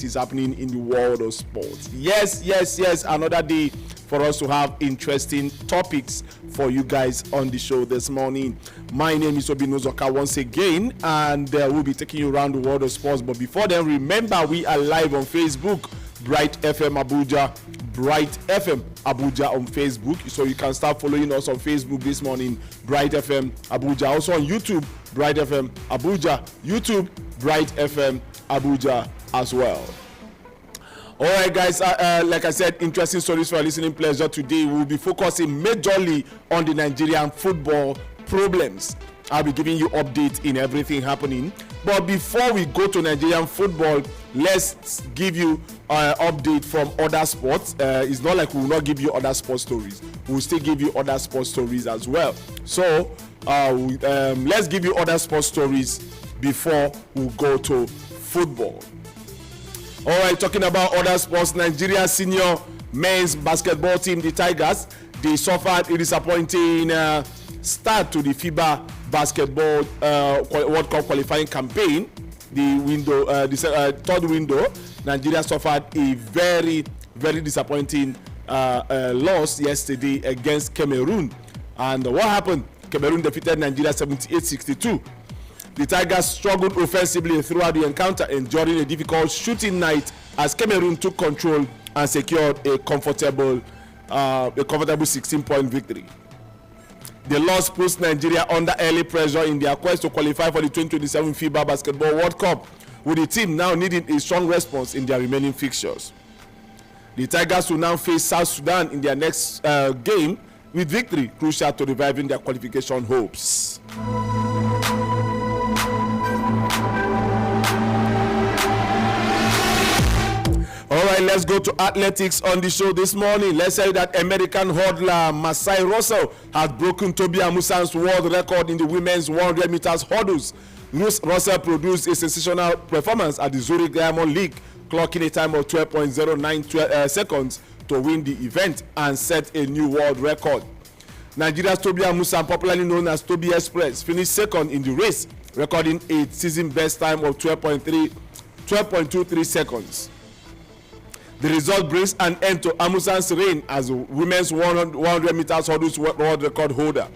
what is happening in the world of sports. Yes, another day for us to have interesting topics for you guys on the show this morning. My name is Obinna Uzoka once again, and we'll be taking you around the world of sports. But before then, remember we are live on Facebook, Bright FM Abuja, Bright FM Abuja on Facebook. So you can start following us on Facebook this morning, Bright FM Abuja. Also on YouTube, Bright FM Abuja, YouTube, Bright FM Abuja as well. All right, guys, like I said, interesting stories for our listening pleasure. Today we'll be focusing majorly on the Nigerian football problems. I'll be giving you updates in everything happening. But before we go to Nigerian football, let's give you an update from other sports. It's not like we will not give you other sports stories. We'll still give you other sports stories as well. So let's give you other sports stories before we go to football. All right, talking about other sports, Nigeria senior men's basketball team, the Tigers, they suffered a disappointing start to the FIBA basketball World Cup qualifying campaign. The third window, Nigeria suffered a very, very disappointing loss yesterday against Cameroon. And what happened? Cameroon defeated Nigeria 78-62. The Tigers struggled offensively throughout the encounter, enduring a difficult shooting night as Cameroon took control and secured a comfortable 16-point victory. The loss puts Nigeria under early pressure in their quest to qualify for the 2027 FIBA Basketball World Cup, with the team now needing a strong response in their remaining fixtures. The Tigers will now face South Sudan in their next game, with victory crucial to reviving their qualification hopes. All right, let's go to athletics on the show this morning. Let's say that American hurdler Masai Russell has broken Tobi Amusan's world record in the women's 100 meters hurdles. Russell produced a sensational performance at the Zurich Diamond League, clocking a time of 12.09 seconds to win the event and set a new world record. Nigeria's Tobi Amusan, popularly known as Tobi Express, finished second in the race, recording a season best time of 12.23 seconds. The result brings an end to Amusan's reign as women's 100 meters hurdles world record holder.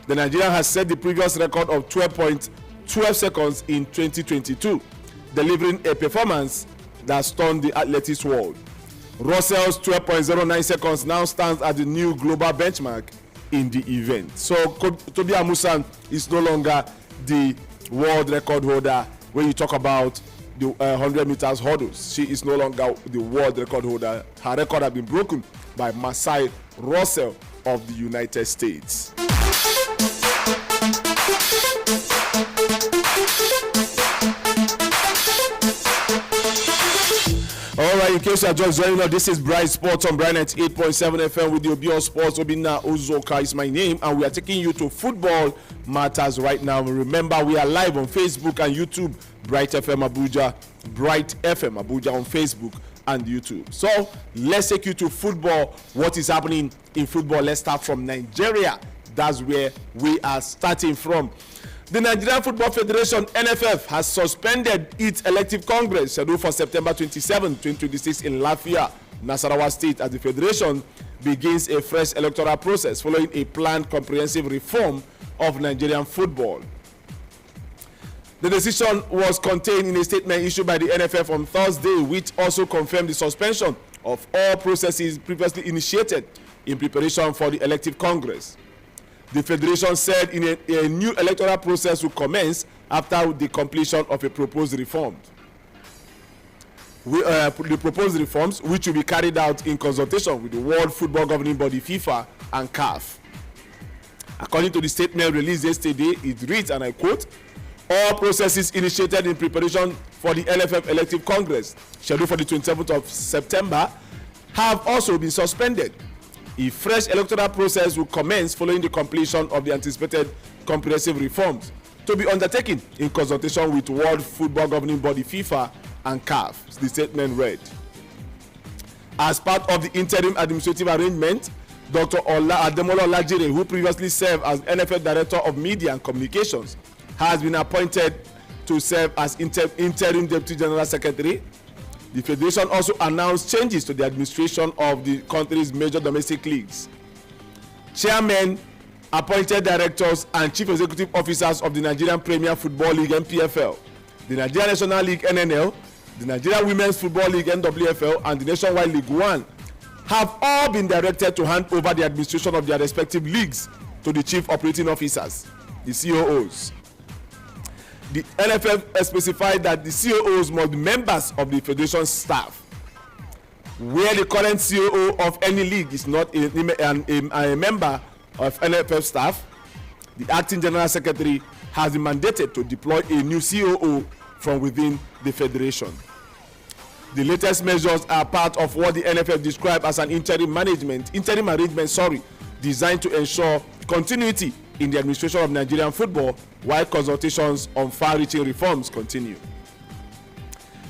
The Nigerian has set the previous record of 12.12 seconds in 2022, delivering a performance that stunned the athletics world. Russell's 12.09 seconds now stands as the new global benchmark in the event. So Tobi Amusan is no longer the world record holder when you talk about the 100 meters hurdles. She is no longer the world record holder. Her record has been broken by Masai Russell of the United States. All right, in case you are just joining us, this is Bright Sports on Bright 8.7 FM with the Obio Sports. Obinna Uzoka is my name, and we are taking you to football matters right now. Remember, we are live on Facebook and YouTube, Bright FM Abuja, Bright FM Abuja on Facebook and YouTube. So let's take you to football. What is happening in football? Let's start from Nigeria. That's where we are starting from. The Nigerian Football Federation, NFF, has suspended its elective congress scheduled for September 27, 2026 in Lafia, Nasarawa State, as the federation begins a fresh electoral process following a planned comprehensive reform of Nigerian football. The decision was contained in a statement issued by the NFF on Thursday, which also confirmed the suspension of all processes previously initiated in preparation for the elective congress. The federation said a new electoral process will commence after the completion of a proposed reform. The proposed reforms, which will be carried out in consultation with the World Football Governing Body FIFA and CAF. According to the statement released yesterday, it reads, and I quote, "All processes initiated in preparation for the NFF elective congress, scheduled for the 27th of September, have also been suspended. A fresh electoral process will commence following the completion of the anticipated comprehensive reforms to be undertaken in consultation with World Football Governing Body FIFA and CAF," the statement read. As part of the interim administrative arrangement, Dr. Ademola Olajire, who previously served as NFF Director of Media and Communications, has been appointed to serve as interim Deputy General Secretary. The federation also announced changes to the administration of the country's major domestic leagues. Chairmen, appointed directors, and chief executive officers of the Nigerian Premier Football League (NPFL), the Nigerian National League (NNL), the Nigerian Women's Football League (NWFL), and the Nationwide League One have all been directed to hand over the administration of their respective leagues to the chief operating officers, the COOs. The NFF specified that the COOs must be members of the federation's staff. Where the current COO of any league is not a member of NFF staff, the acting general secretary has been mandated to deploy a new COO from within the federation. The latest measures are part of what the NFF described as an interim arrangement, designed to ensure continuity in the administration of Nigerian football while consultations on far-reaching reforms continue.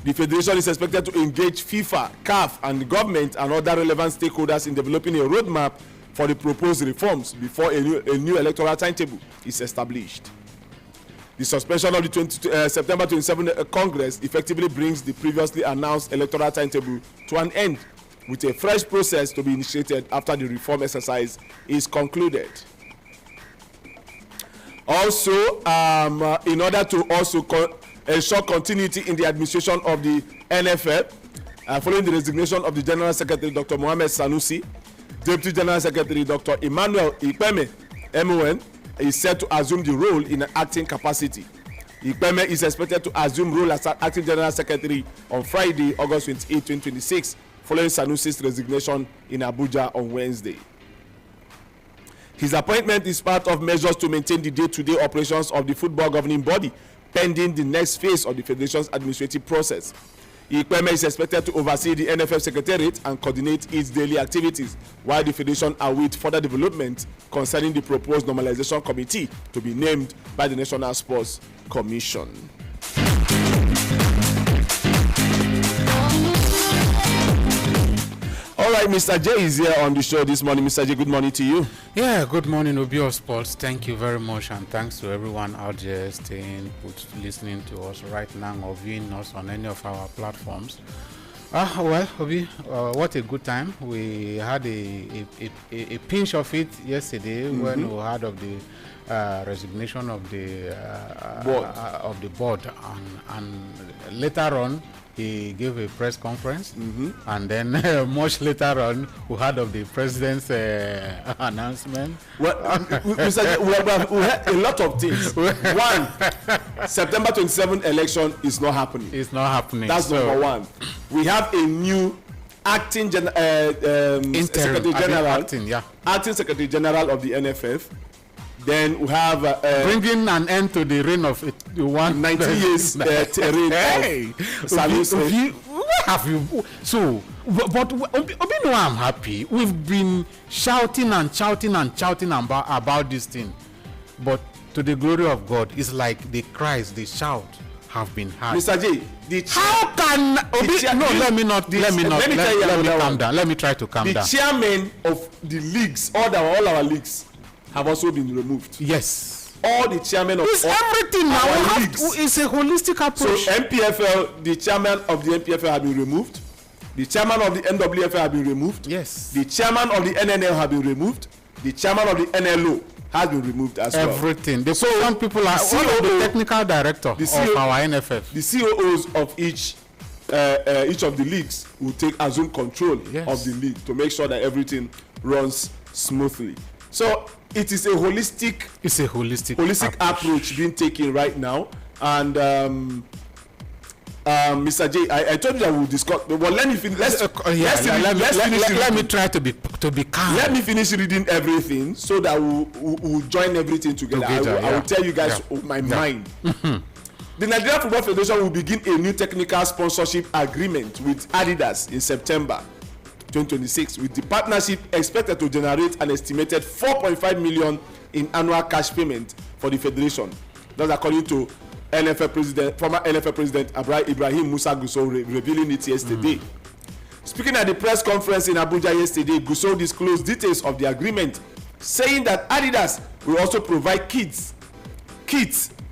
The federation is expected to engage FIFA, CAF, and the government and other relevant stakeholders in developing a roadmap for the proposed reforms before a new electoral timetable is established. The suspension of the September 27 Congress effectively brings the previously announced electoral timetable to an end, with a fresh process to be initiated after the reform exercise is concluded. Also, in order to also ensure continuity in the administration of the NFF, following the resignation of the General Secretary Dr. Mohammed Sanusi, Deputy General Secretary Dr. Emmanuel Ikpeme, MON, is set to assume the role in an acting capacity. Ikpeme is expected to assume role as acting General Secretary on Friday, August 28, 2026, following Sanusi's resignation in Abuja on Wednesday. His appointment is part of measures to maintain the day-to-day operations of the football governing body, pending the next phase of the federation's administrative process. Ikpeme is expected to oversee the NFF Secretariat and coordinate its daily activities, while the federation awaits further development concerning the proposed normalization committee to be named by the National Sports Commission. All right, Mr. J is here on the show this morning. Mr. J, good morning to you. Yeah, good morning, Obi of Sports. Thank you very much, and thanks to everyone out there staying put, listening to us right now or viewing us on any of our platforms. Well, Obi, what a good time. We had a pinch of it yesterday when we heard of the resignation of the board, and later on he gave a press conference, and then much later on we heard of the president's announcement. Well, we had a lot of things. One, September 27 election is not happening. It's not happening. That's number one. We have a new acting Secretary General, acting Secretary General of the NFF. Then we have bringing an end to the reign of 90 years reign of Sanusi. Have you? So, but no, I'm happy. We've been shouting about this thing, but to the glory of God, it's like the cries, the shout have been heard. Mr. J, how can let me calm down. Let me try to calm down. The chairman of the leagues, all our leagues, have also been removed. Yes. All the chairmen of everything now leagues. It's a holistic approach. So NPFL, the chairman of the NPFL have been removed. The chairman of the NWFL have been removed. Yes. The chairman of the NNL have been removed. The chairman of the NLO has been removed as well. Everything. So one people are the technical director of our NFF. The COOs of each of the leagues will assume control of the league to make sure that everything runs smoothly. So it is a holistic approach being taken right now, and Mr. J, I told you I will discuss. But let me finish. Let me try to be calm. Let me finish reading everything so that we'll join everything together. I will tell you guys my mind. The Nigerian Football Federation will begin a new technical sponsorship agreement with Adidas in September 2026, with the partnership expected to generate an estimated 4.5 million in annual cash payment for the federation. That's according to former NFF President Ibrahim Musa Gusau revealing it yesterday. Speaking at the press conference in Abuja yesterday, Gusau disclosed details of the agreement, saying that Adidas will also provide kits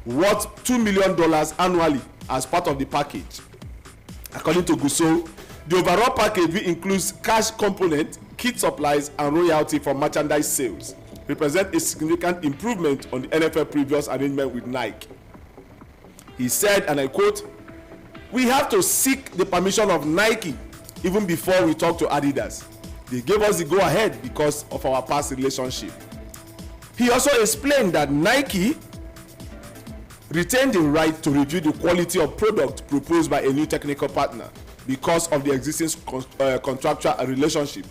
worth $2 million annually as part of the package. According to Gusso, the overall package includes cash component, kit supplies, and royalty from merchandise sales, represent a significant improvement on the NFL previous arrangement with Nike. He said, and I quote, "We have to seek the permission of Nike even before we talk to Adidas. They gave us the go-ahead because of our past relationship." He also explained that Nike retained the right to review the quality of product proposed by a new technical partner because of the existing contractual relationship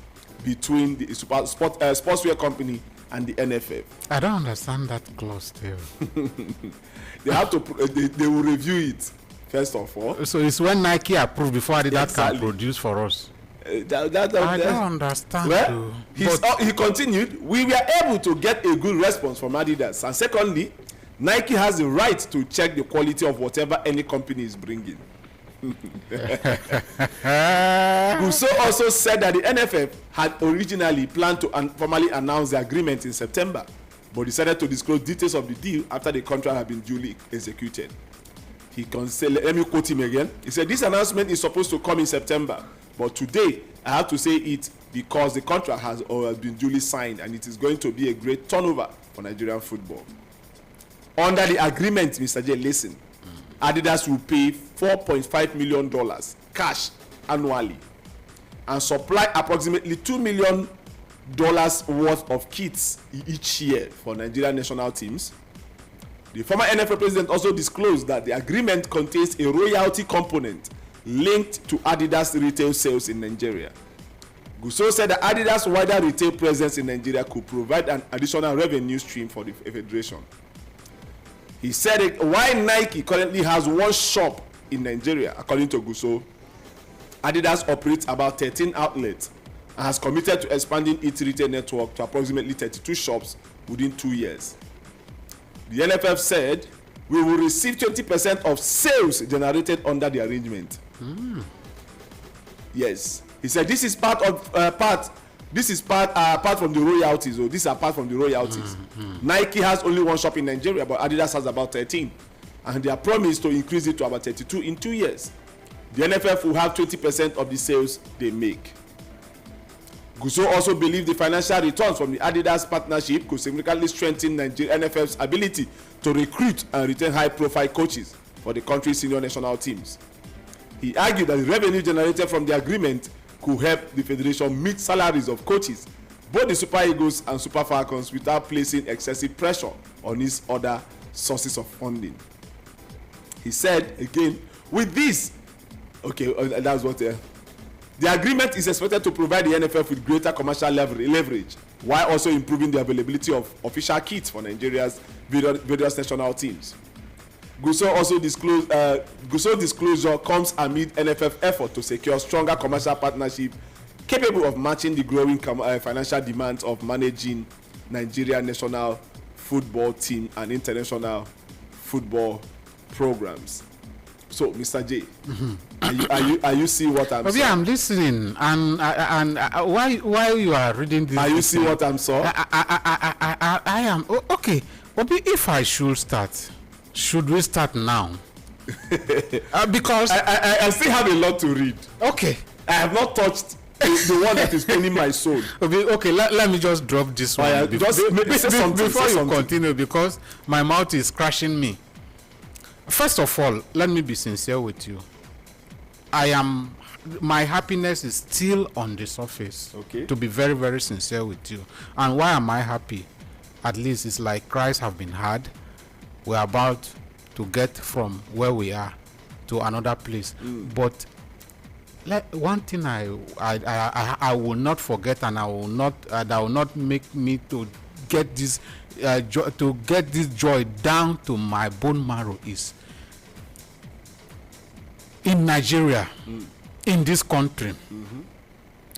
between the sportswear company and the NFF. I don't understand that clause still. They have to. They will review it first of all. So it's when Nike approved before Adidas Exactly. can produce for us. I That- don't understand. Well, he continued, "We were able to get a good response from Adidas, and secondly, Nike has the right to check the quality of whatever any company is bringing." Gusso also said that the NFF had originally planned to formally announce the agreement in September, but decided to disclose details of the deal after the contract had been duly executed. Let me quote him again. He said, "This announcement is supposed to come in September, but today I have to say it because the contract has been duly signed and it is going to be a great turnover for Nigerian football." Under the agreement, Mr. J, listen, Adidas will pay $4.5 million cash annually and supply approximately $2 million worth of kits each year for Nigerian national teams. The former NFL president also disclosed that the agreement contains a royalty component linked to Adidas retail sales in Nigeria. Gusso said that Adidas' wider retail presence in Nigeria could provide an additional revenue stream for the federation. He said it, while Nike currently has one shop in Nigeria, according to Gusso, Adidas operates about 13 outlets and has committed to expanding its retail network to approximately 32 shops within 2 years. The NFF said, "We will receive 20% of sales generated under the arrangement." Yes, he said this is apart from the royalties. Or these are apart from the royalties. Nike has only one shop in Nigeria, but Adidas has about 13, and they are promised to increase it to about 32 in 2 years. The NFF will have 20% of the sales they make. Gusso also believed the financial returns from the Adidas partnership could significantly strengthen Nigeria NFF's ability to recruit and retain high-profile coaches for the country's senior national teams. He argued that the revenue generated from the agreement could help the federation meet salaries of coaches, both the Super Eagles and Super Falcons, without placing excessive pressure on its other sources of funding. He said again, with this, that's what the agreement is expected to provide the NFF with greater commercial leverage, while also improving the availability of official kits for Nigeria's various national teams. Gusso disclosure comes amid NFF effort to secure stronger commercial partnership capable of matching the growing financial demands of managing Nigeria national football team and international football programs. So, Mr. J, are you see what I'm saying? Yeah, I'm listening, and while you are reading this, are you see what I'm saying? I am okay. But if I should start, should we start now? Because I still have a lot to read. Okay, I have not touched the one that is paining my soul. Okay, let me just drop this one before you continue, because my mouth is crashing me. First of all, let me be sincere with you. My happiness is still on the surface. Okay. To be very, very sincere with you. And why am I happy? At least it's like Christ have been heard. We're about to get from where we are to another place. But one thing I will not forget, and that will not make me to get this joy down to my bone marrow is in Nigeria, in this country.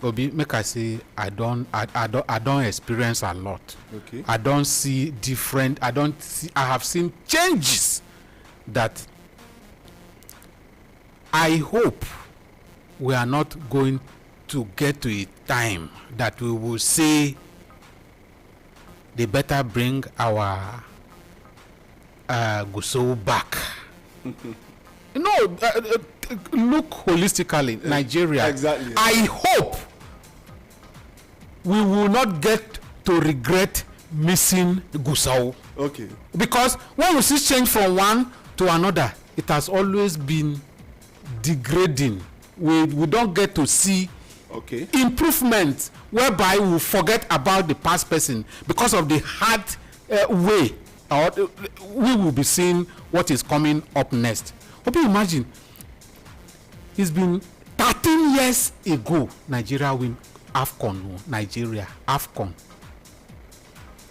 Obi, make I say I don't experience a lot. Okay. I don't see different. I have seen changes that I hope we are not going to get to a time that we will say they better bring our Gusso back. No, look holistically, Nigeria. Exactly. I hope we will not get to regret missing Gusau. Okay. Because when we see change from one to another, it has always been degrading. We don't get to see improvement whereby we forget about the past person because of the hard way we will be seeing what is coming up next. Hope you imagine, it's been 13 years ago Nigeria win AFCON. AFCON.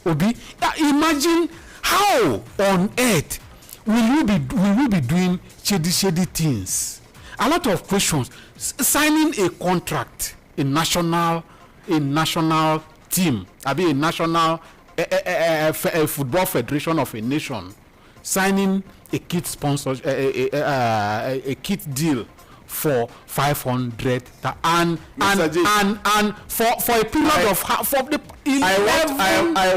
Obi, imagine how on earth will we be doing shady things? A lot of questions. Signing a contract, a national team, a national football federation of a nation, signing a kit sponsor, a kit deal for 500 and for a period of for the 11 I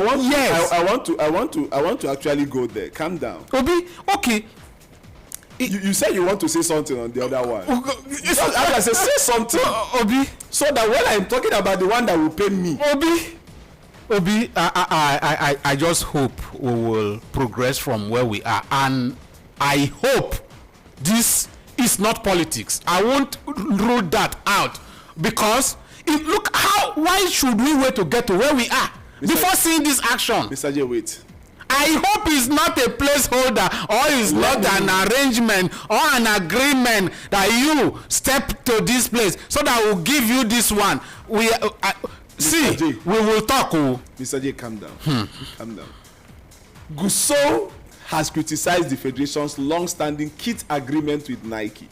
want to actually go there. Calm down. Obi, okay. You said you want to say something on the other one. I say something, Obi, so that when I'm talking about the one that will pay me, Obi, I just hope we will progress from where we are, and I hope this is not politics. I won't rule that out, because look why should we wait to get to where we are before seeing this action? Mr. J, wait. I hope it's not a placeholder, or it's not an arrangement or an agreement that you step to this place so that we'll give you this one. We will talk. Mr. J, calm down. Calm down. Gusau has criticized the federation's long-standing kit agreement with Nike,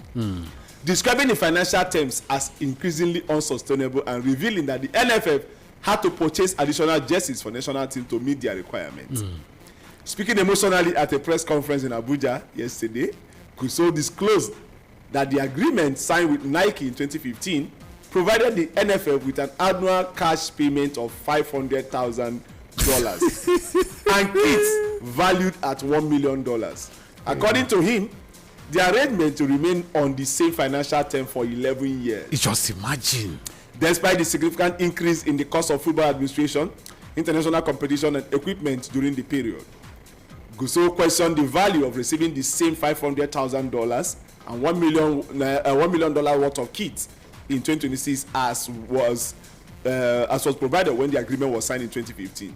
describing the financial terms as increasingly unsustainable and revealing that the NFF had to purchase additional jerseys for national teams to meet their requirements. Speaking emotionally at a press conference in Abuja yesterday, Gusau disclosed that the agreement signed with Nike in 2015 provided the NFF with an annual cash payment of $500,000 and kits valued at $1 million. According to him, the arrangement to remain on the same financial term for 11 years. You just imagine. Despite the significant increase in the cost of football administration, international competition and equipment during the period, Gusau questioned the value of receiving the same $500,000 and $1 million worth of kits in 2026 as was provided when the agreement was signed in 2015.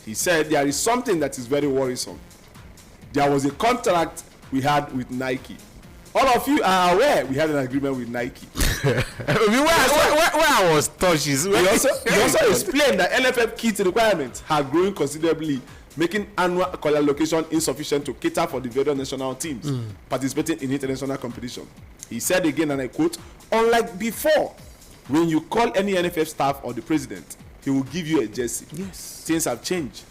He said there is something that is very worrisome. There was a contract we had with Nike. All of you are aware we had an agreement with Nike. where I was touched is he also explained that NFF kit requirements have grown considerably, making annual allocation insufficient to cater for the various national teams participating in international competition. He said again, and I quote, "Unlike before, when you call any NFF staff or the president, he will give you a jersey. Yes. Things have changed.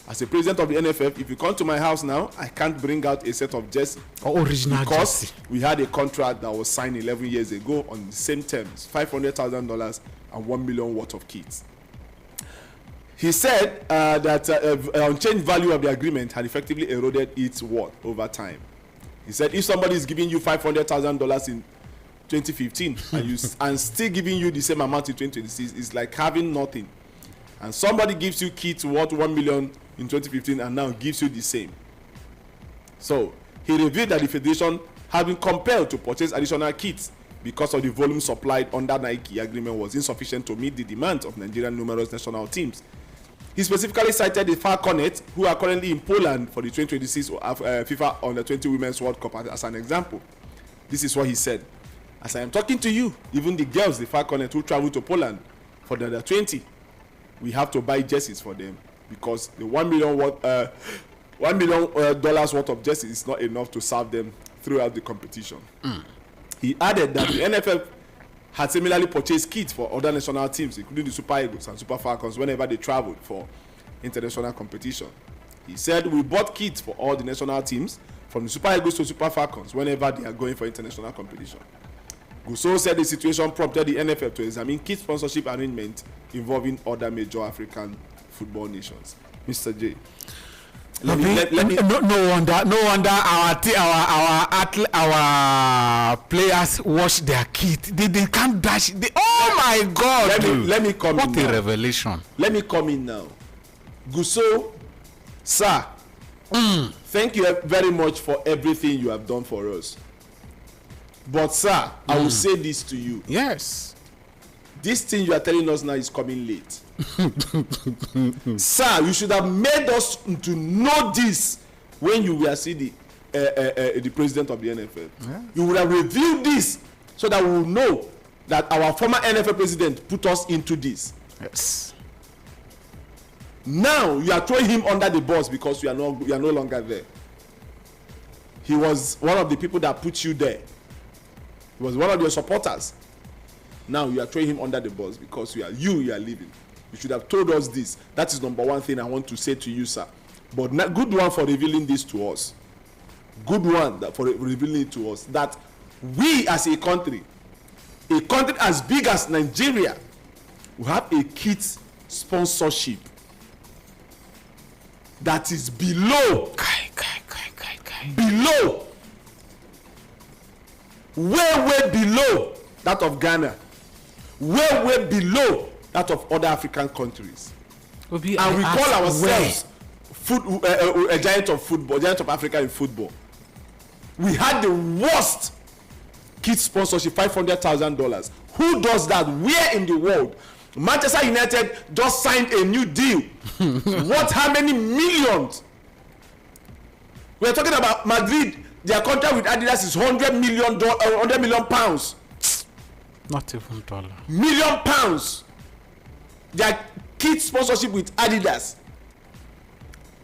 As a president of the NFF, if you come to my house now, I can't bring out a set of jersey or original because jersey. We had a contract that was signed 11 years ago on the same terms, $500,000 and $1 million worth of kits." He said that unchanged value of the agreement had effectively eroded its worth over time. He said if somebody is giving you $500,000 in 2015 and still giving you the same amount in 2026, it's like having nothing. And somebody gives you kits worth $1 million in 2015 and now gives you the same. So he revealed that the federation had been compelled to purchase additional kits because of the volume supplied under Nike agreement was insufficient to meet the demands of Nigerian numerous national teams. He specifically cited the Falconet, who are currently in Poland for the 2026 FIFA Under-20 Women's World Cup as an example. This is what he said. As I am talking to you, even the girls, the Falconet, who travel to Poland for the Under-20, we have to buy jerseys for them because the $1 million worth of jerseys is not enough to serve them throughout the competition. He added that the NFF had similarly purchased kits for other national teams, including the Super Eagles and Super Falcons, whenever they traveled for international competition. He said, "We bought kits for all the national teams, from the Super Eagles to Super Falcons, whenever they are going for international competition." Gusau said the situation prompted the NFF to examine kit sponsorship arrangements involving other major African football nations. Mr. J. No wonder our players wash their kit. They can't dash. My God! Let me come in. What a revelation! Let me come in now. Guso, sir, thank you very much for everything you have done for us. But sir, I will say this to you. Yes. This thing you are telling us now is coming late. Sir, you should have made us to know this when you were the president of the NFL. Yeah. You would have revealed this so that we will know that our former NFL president put us into this. Yes. Now you are throwing him under the bus because you are no longer there. He was one of the people that put you there. He was one of your supporters. Now you are throwing him under the bus because you are leaving. You should have told us this. That is number one thing I want to say to you, sir. But good one for revealing this to us. Good one for revealing it to us. That we as a country as big as Nigeria, we have a kit sponsorship that is below. Below. Way below that of Ghana. Way below that of other African countries. And we call ourselves a giant of football, giant of Africa in football. We had the worst kid sponsorship, $500,000. Who does that? Where in the world? Manchester United just signed a new deal. What? How many millions? We are talking about Madrid. Their contract with Adidas is $100 million pounds. Not even dollar. Million pounds. Their kid sponsorship with Adidas.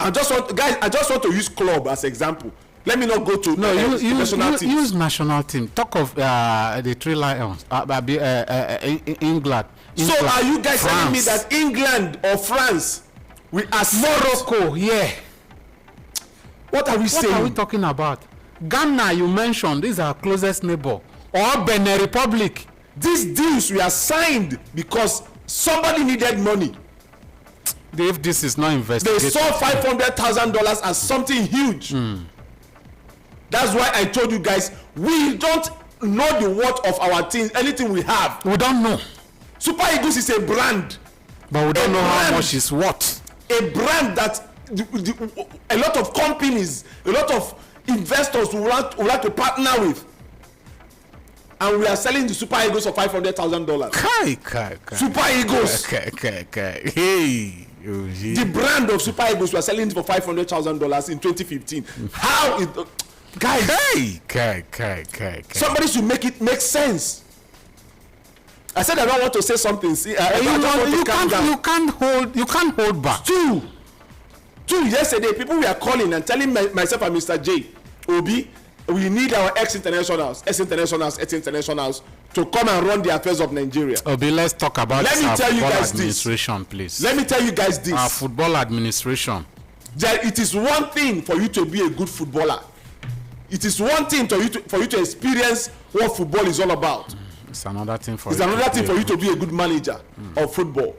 I just want to use club as example. Let me not go to national team. Use national team. Talk of the Three Lions, England. So are you guys telling me that England or France will accept Morocco? Yeah. What are we saying? What are we talking about? Ghana, you mentioned, this is our closest neighbor. Or Benin Republic. These deals were signed because somebody needed money. If this is not investigated, they saw $500,000 as something huge. That's why I told you guys, we don't know the worth of our things, anything we have. We don't know. Super Eagles is a brand. But we don't know how much is what. A brand that a lot of companies, a lot of investors would like to partner with. And we are selling the Super Eagles for $500,000. Kai. Super Eagles. Kai. Hey. The brand of Super Eagles we are selling it for $500,000 in 2015. How it, guys? Kai. Somebody should make it make sense. I said I don't want to say something. You can't hold back. Two yesterday, people were calling and telling myself and Mr. J, Obi, we need our ex-internationals to come and run the affairs of Nigeria. Obi, let's talk about our football administration, please. Let me tell you guys this. Our football administration. It is one thing for you to be a good footballer. It is one thing for you to experience what football is all about. It's another thing for you to be a good manager of football.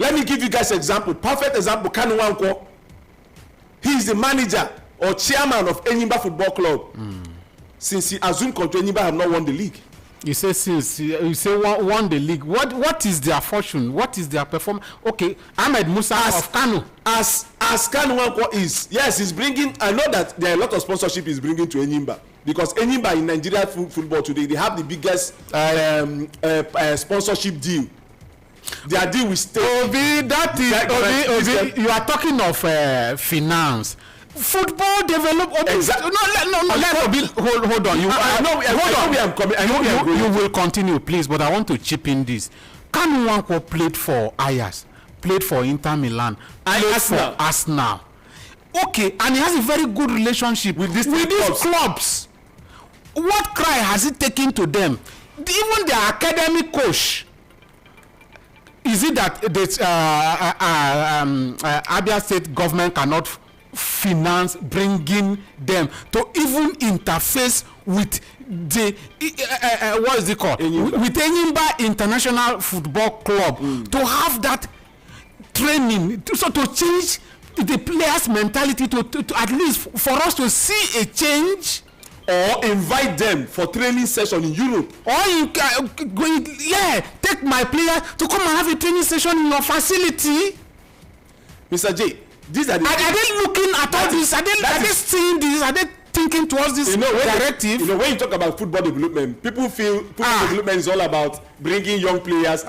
Let me give you guys an example. Perfect example, Kanu Nwankwo. He is the manager or chairman of Enyimba Football Club. Since he assumed control, Enyimba have not won the league. You say won the league. What is their fortune? What is their performance? Okay, Ahmed Musa of Kanu. As Kanu Nwankwo is, yes, he's bringing. I know that there are a lot of sponsorship he's bringing to Enyimba because Enyimba in Nigeria football today, they have the biggest sponsorship deal. Their deal with state. Obi, you are talking of finance. Football develop. Exactly. Let Obi hold on. You will continue, please. But I want to chip in this. Kanu Nwankwo played for Ajax, played for Inter Milan, played for Arsenal. Okay, and he has a very good relationship with these clubs. What cry has he taken to them? Even their academic coach. Is it that Abia State government cannot finance bringing them to even interface with the what is it called? With Enyimba International Football Club to have that training, to change the players' mentality, to at least for us to see a change. Or invite them for training session in Europe. Or you take my player to come and have a training session in your facility. Mr. J, these are the... Are they looking at all this? Are they seeing this? Are they thinking towards this directive? When you talk about football development, people feel football development is all about bringing young players,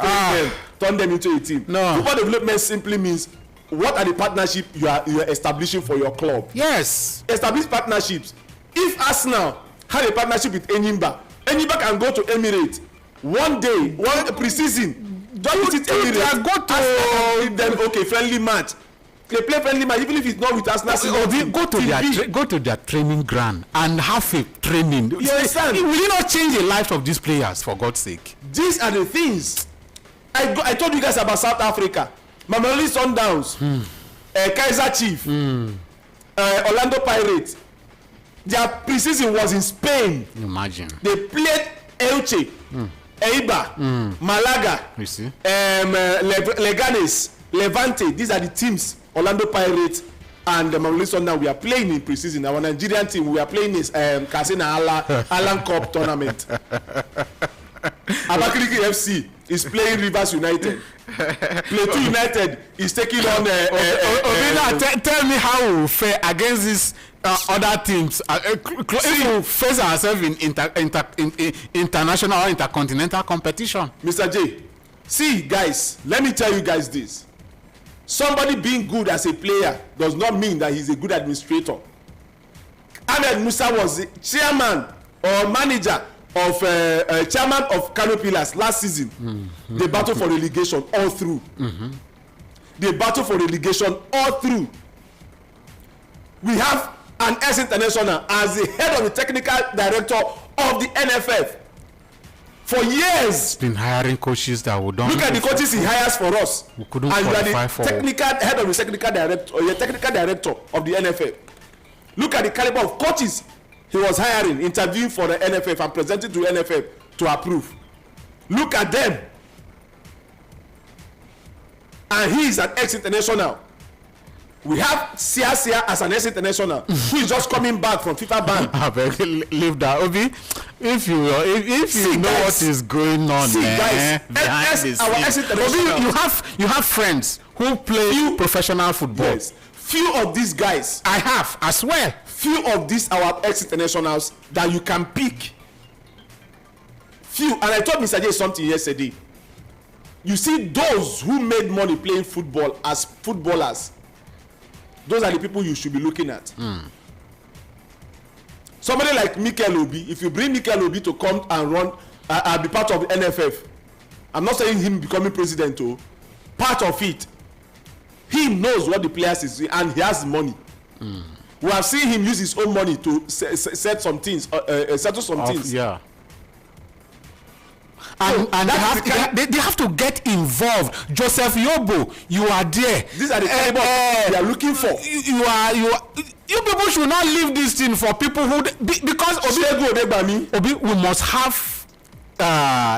turn them into a team. No. Football development simply means what are the partnerships you are establishing for your club. Yes. Establish partnerships. If Arsenal have a partnership with Enyimba can go to Emirates one day, one pre-season. Don't visit Emirates. Go to give them friendly match. They play friendly match even if it's not with Arsenal. Go to their training ground and have a training. You understand? Will you not change the lives of these players, for God's sake? These are the things. I told you guys about South Africa. Mamelodi Sundowns, Kaizer Chiefs, Orlando Pirates. Their preseason was in Spain. Imagine. They played Elche, Eibar, Malaga, you see? Leganes, Levante. These are the teams. Orlando Pirates and Mamelodi Sundowns. We are playing in preseason. Our Nigerian team, we are playing this Kasina Allen Cup tournament. Abakaliki FC is playing Rivers United. Plateau United is taking on. Tell me how we will fare against these other teams. If we face ourselves in international or intercontinental competition. Mr. J, see guys, let me tell you guys this. Somebody being good as a player does not mean that he's a good administrator. Ahmed Musa was the chairman or manager of chairman of Kano Pillars last season. They battled for relegation all through. They battled for relegation all through. We have an ex-international as the head of the technical director of the NFF for years. Been hiring coaches that would don't look at the coaches he hires for us. We couldn't and you are qualify the for technical head of the technical director or your technical director of the NFF. Look at the caliber of coaches he was hiring, interviewing for the NFF and presenting to NFF to approve. Look at them. And he is an ex-international. We have Sia as an ex-international who is just coming back from FIFA ban. I beg, leave that, Obi. If you know guys, what is going on guys, behind this, our ex-international. Obi, you have friends who play professional football. Yes. Few of these guys. I have as well. Few of these our ex-internationals that you can pick. Few, and I told Mr. J something yesterday. You see, those who made money playing football as footballers, those are the people you should be looking at. Somebody like Mikel Obi, if you bring Mikel Obi to come and run, be part of the NFF, I'm not saying him becoming president, part of it, he knows what the players is and he has money. We have seen him use his own money to set some things, settle some things. Yeah. And they have to get involved. Joseph Yobo, you are there. These are the caliber they are looking for. You people should not leave this thing for people who because Obi, we must have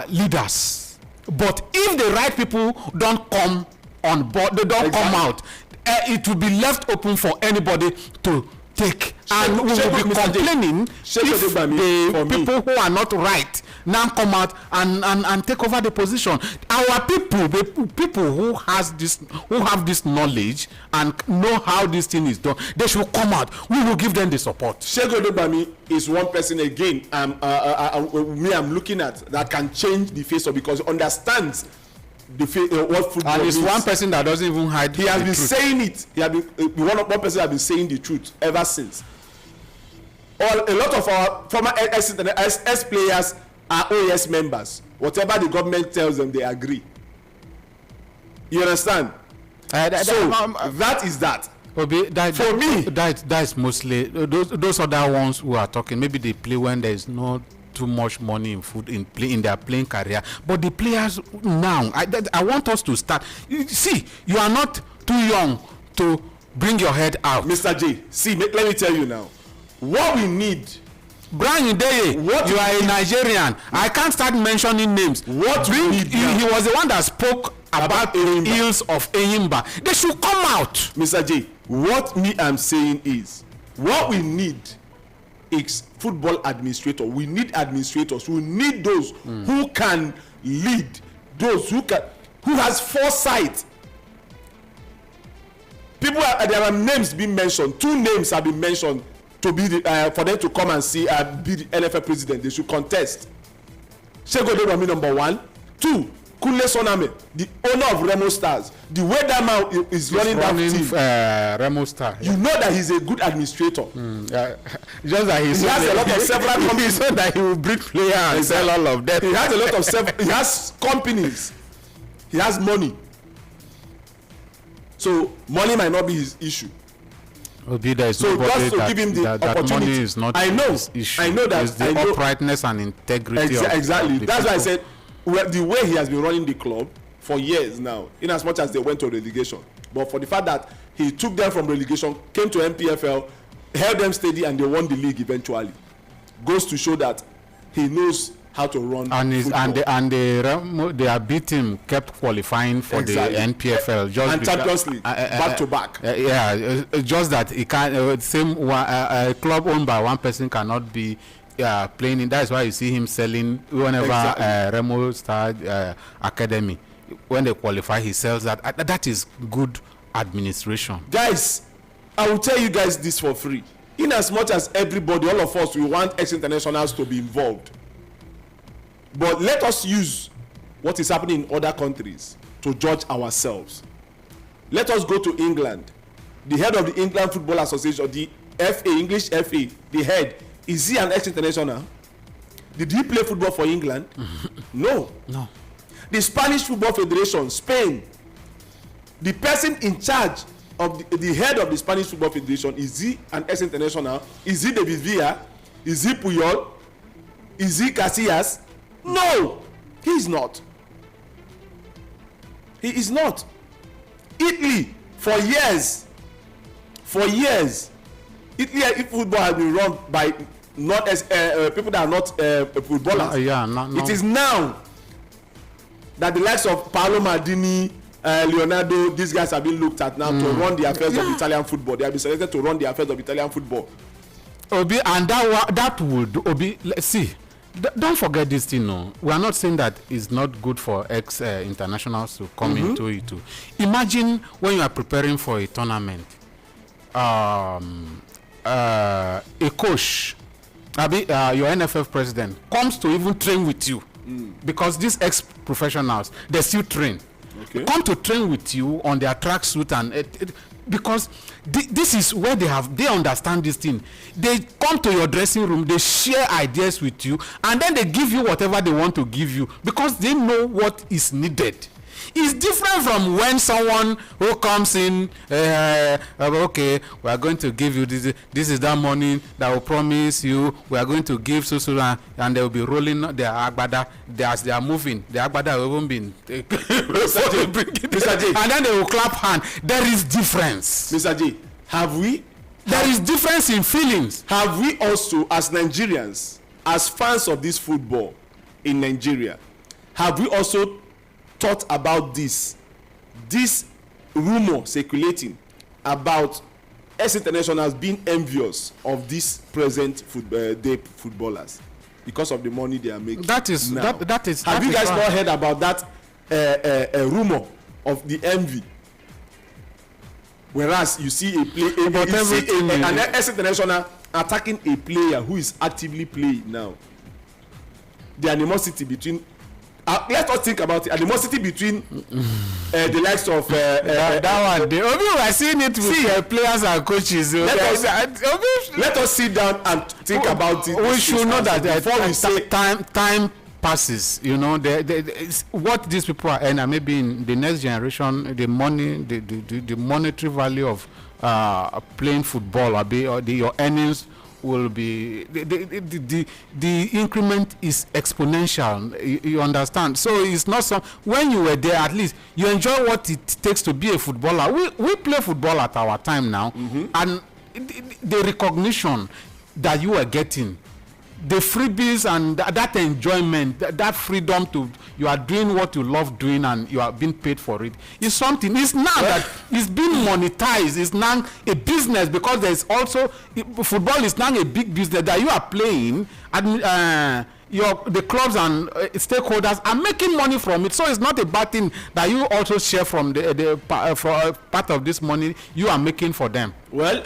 leaders. But if the right people don't come on board, they don't come out, it will be left open for anybody to take. And we will be complaining if the people who are not right now come out and take over the position. Our people, the people who have this knowledge and know how this thing is done, they should come out. We will give them the support. Shegun Odegbami is one person again. I'm looking at that can change the face of, because he understands what football and it's one person that doesn't even hide. He has been saying it. He has been one person has been saying the truth ever since. A lot of our former ex players are OAS members. Whatever the government tells them, they agree. You understand? That is that. Obi, for me, that's mostly those other ones who are talking. Maybe they play when there is not too much money in their playing career. But the players now, I want us to start. See, you are not too young to bring your head out. Mr. J, see, let me tell you now. What we need, Brian Ideye, you are a Nigerian. I can't start mentioning names. What we need he was the one that spoke about the ills of Enyimba. They should come out. Mr. J, what me I'm saying is, what we need is football administrator. We need administrators. We need those who can lead, those who has foresight. There are names being mentioned. 2 names have been mentioned to be for them to come and see be the NFF president. They should contest. Segun Odebami number 1. 2, Kunle Soname, the owner of Remo Stars. The way that man is running that team, Remo Star. You know that he's a good administrator. Just that he has a lot of several companies. So that he will breed players and sell all of them. He has a lot of he has companies. He has money. So money might not be his issue. Obi, there is so just to that, give him the opportunity. That money is not his issue. I know that. It's the uprightness and integrity. Exactly. Of That's people. why I said the way he has been running the club for years now, in as much as they went to relegation, but for the fact that he took them from relegation, came to MPFL, held them steady, and they won the league eventually, goes to show that he knows how to run they are beat him, kept qualifying for the NPFL just and Champions League back to back. Just that he can't same club owned by one person cannot be playing in. That's why you see him selling whenever Remo Star Academy, when they qualify, he sells that. That is good administration. Guys, I will tell you guys this for free. In as much as everybody, all of us, we want ex-internationals to be involved, but let us use what is happening in other countries to judge ourselves. Let us go to England. The head of the England Football Association, the FA, English FA, the head, is he an ex-international? Did he play football for England? No. The Spanish Football Federation, Spain, the person in charge of the head of the Spanish Football Federation, is he an ex-international? Is he David Villa? Is he Puyol? Is he Casillas? No, he is not. He is not. Italy, for years, Italy football has been run by not as people that are not footballers. It is now that the likes of Paolo Maldini, Leonardo, these guys have been looked at now to run the affairs of Italian football. They have been selected to run the affairs of Italian football. Obi, and that would Obi. Let's see. Don't forget this thing. No, we are not saying that it's not good for ex-internationals to come into it too. Imagine when you are preparing for a tournament, a coach, your NFF president, comes to even train with you, because these ex-professionals, they still train. Okay. Come to train with you on their tracksuit and because this is where they understand this thing. They come to your dressing room, they share ideas with you, and then they give you whatever they want to give you because they know what is needed. It's different from when someone who comes in, okay, we are going to give you this is that money that will promise you, we are going to give so and they will be rolling their agbada as they are moving. The agbada will even be Mr. J, and then they will clap hand. There is difference. Mr. J, there is difference in feelings. Have we also, as Nigerians, as fans of this football in Nigeria, have we also thought about this rumor circulating about ex-internationals being envious of these present day footballers because of the money they are making? That is now. That is. Have you guys not heard about that rumor of the envy? Whereas you see an ex-international attacking a player who is actively playing now. The animosity between let us think about it. Animosity between the likes of that one. We are seeing it with players and coaches. Let us sit down and think about it. We should know that before we say time passes. You know, what these people are earning. Maybe in the next generation, the money, the monetary value of playing football, or your earnings will be the increment is exponential. You understand? So it's not some when you were there, at least you enjoy what it takes to be a footballer. We play football at our time now, and the recognition that you are getting, the freebies and that enjoyment, that freedom to, you are doing what you love doing and you are being paid for it, is something. It's now that it's being monetized. It's now a business, because there's also, football is now a big business that you are playing, and the clubs and stakeholders are making money from it. So it's not a bad thing that you also share from part of this money you are making for them. Well,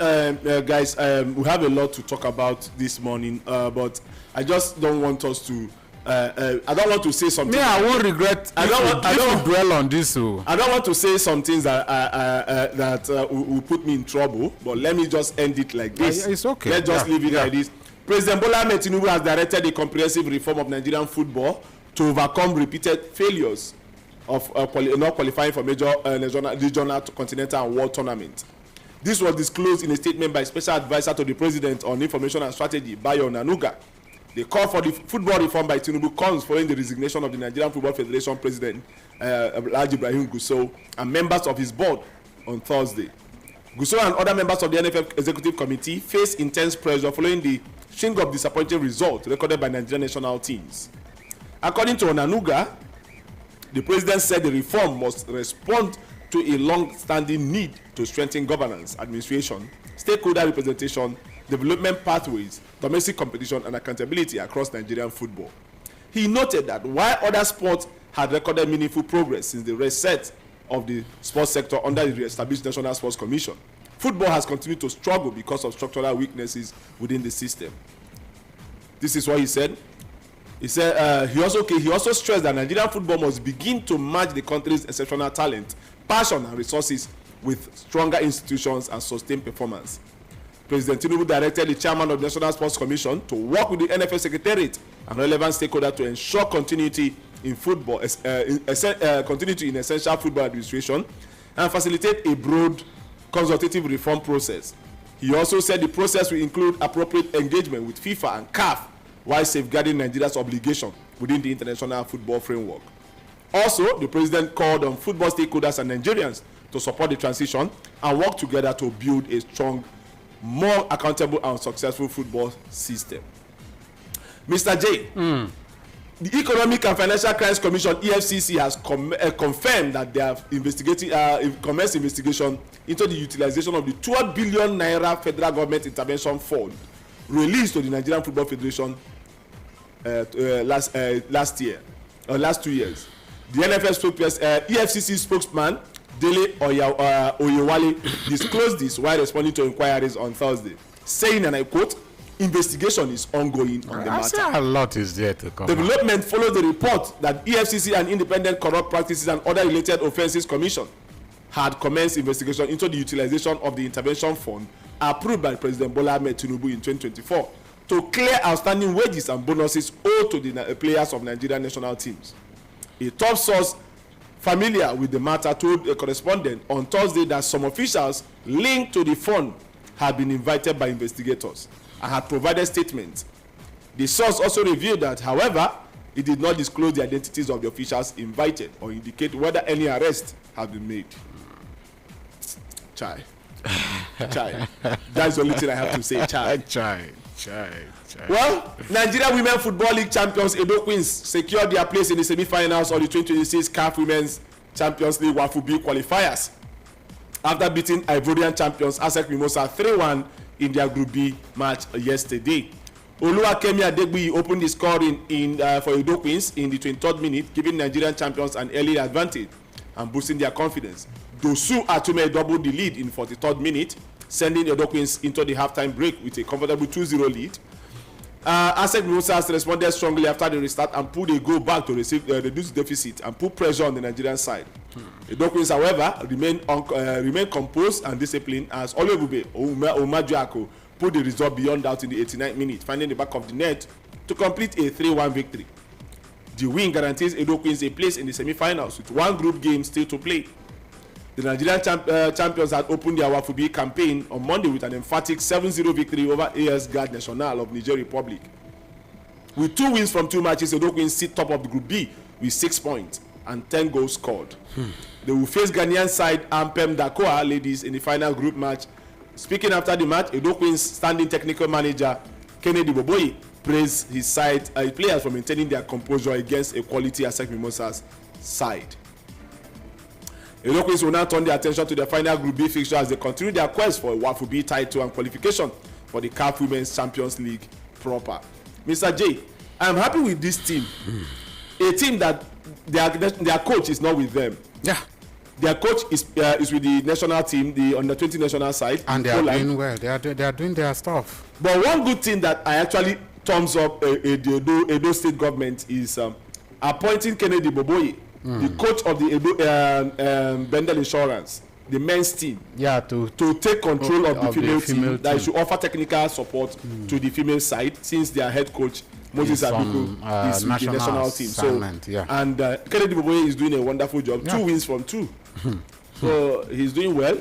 guys, we have a lot to talk about this morning, but I just don't want us to. I don't want to say something. I won't regret. I don't dwell on this. So I don't want to say some things that will put me in trouble. But let me just end it like this. It's okay. Let's just leave it like this. President Bola Ahmed Tinubu has directed a comprehensive reform of Nigerian football to overcome repeated failures of not qualifying for major regional, continental, and world tournament. This was disclosed in a statement by Special Advisor to the President on Information and Strategy, Bayo Onanuga. The call for the football reform by Tinubu comes following the resignation of the Nigerian Football Federation President Alhaji Ibrahim Gusau and members of his board on Thursday. Gusau and other members of the NFF Executive Committee face intense pressure following the string of disappointing results recorded by Nigerian national teams. According to Onanuga, the president said the reform must respond to a long-standing need to strengthen governance, administration, stakeholder representation, development pathways, domestic competition, and accountability across Nigerian football. He noted that while other sports had recorded meaningful progress since the reset of the sports sector under the re-established National Sports Commission, football has continued to struggle because of structural weaknesses within the system. This is what he said. He said he also stressed that Nigerian football must begin to match the country's exceptional talent, passion, and resources with stronger institutions and sustained performance. President Tinubu directed the chairman of the National Sports Commission to work with the NFF Secretariat and relevant stakeholders to ensure continuity in football, continuity in essential football administration, and facilitate a broad consultative reform process. He also said the process will include appropriate engagement with FIFA and CAF while safeguarding Nigeria's obligation within the international football framework. Also, the president called on football stakeholders and Nigerians to support the transition and work together to build a strong, more accountable and successful football system. Mr. J, the Economic and Financial Crimes Commission (EFCC) has confirmed that they have commenced investigation into the utilization of the 12 billion naira federal government intervention fund released to the Nigerian Football Federation last 2 years. The NFF EFCC spokesman Dele Oyewale disclosed this while responding to inquiries on Thursday, saying, and I quote, "Investigation is ongoing on the matter." A lot is there to come. Development followed the report that EFCC and Independent Corrupt Practices and Other Related Offences Commission had commenced investigation into the utilization of the intervention fund approved by President Bola Ahmed Tinubu in 2024 to clear outstanding wages and bonuses owed to the players of Nigerian national teams. A top source familiar with the matter told a correspondent on Thursday that some officials linked to the fund had been invited by investigators and had provided statements. The source also revealed that, however, it did not disclose the identities of the officials invited or indicate whether any arrests have been made. Chai. That's the only thing I have to say. Chai. Well, Nigeria Women Football League champions Edo Queens secured their place in the semi-finals of the 2026 CAF Women's Champions League WAFU qualifiers after beating Ivorian champions ASEC Mimosa 3-1 in their Group B match yesterday. Oluwakemi Adegbuyi opened the scoring for Edo Queens in the 23rd minute, giving Nigerian champions an early advantage and boosting their confidence. Dosu Atume doubled the lead in 43rd minute, sending Edo Queens into the halftime break with a comfortable 2-0 lead. ASEC Mimosas responded strongly after the restart and pulled a goal back to reduce deficit and put pressure on the Nigerian side. Edo Queens, however, remained composed and disciplined as Olebube Omajuako put the result beyond doubt in the 89th minute, finding the back of the net to complete a 3-1 victory. The win guarantees Edo Queens a place in the semi-finals with one group game still to play. The Nigerian champions had opened their WAFU campaign on Monday with an emphatic 7-0 victory over AS Garde Nationale of Niger Republic. With 2 wins from 2 matches, Edo Queens sit top of the Group B with 6 points and 10 goals scored. They will face Ghanaian side Ampem Dakoa ladies in the final group match. Speaking after the match, Edo Queens standing technical manager Kennedy Boboyi praised his side players for maintaining their composure against a quality ASEC Mimosas side. Eloquins will now turn their attention to the final Group B fixture as they continue their quest for a WAFU B title and qualification for the CAF Women's Champions League proper. Mr. J, I am happy with this team. A team that their coach is not with them. Yeah. Their coach is with the national team, the under 20 national side, and they are doing well. They are doing their stuff. But one good thing that I actually thumbs up the Edo State government is appointing Kennedy Boboye, the coach of the Edo Bendel Insurance, the men's team. Yeah, to take control of the female team. That should offer technical support to the female side, since their head coach Moses Abiku is with the national team. So and Kennedy Boboye is doing a wonderful job. Yeah. 2 wins from 2. So he's doing well.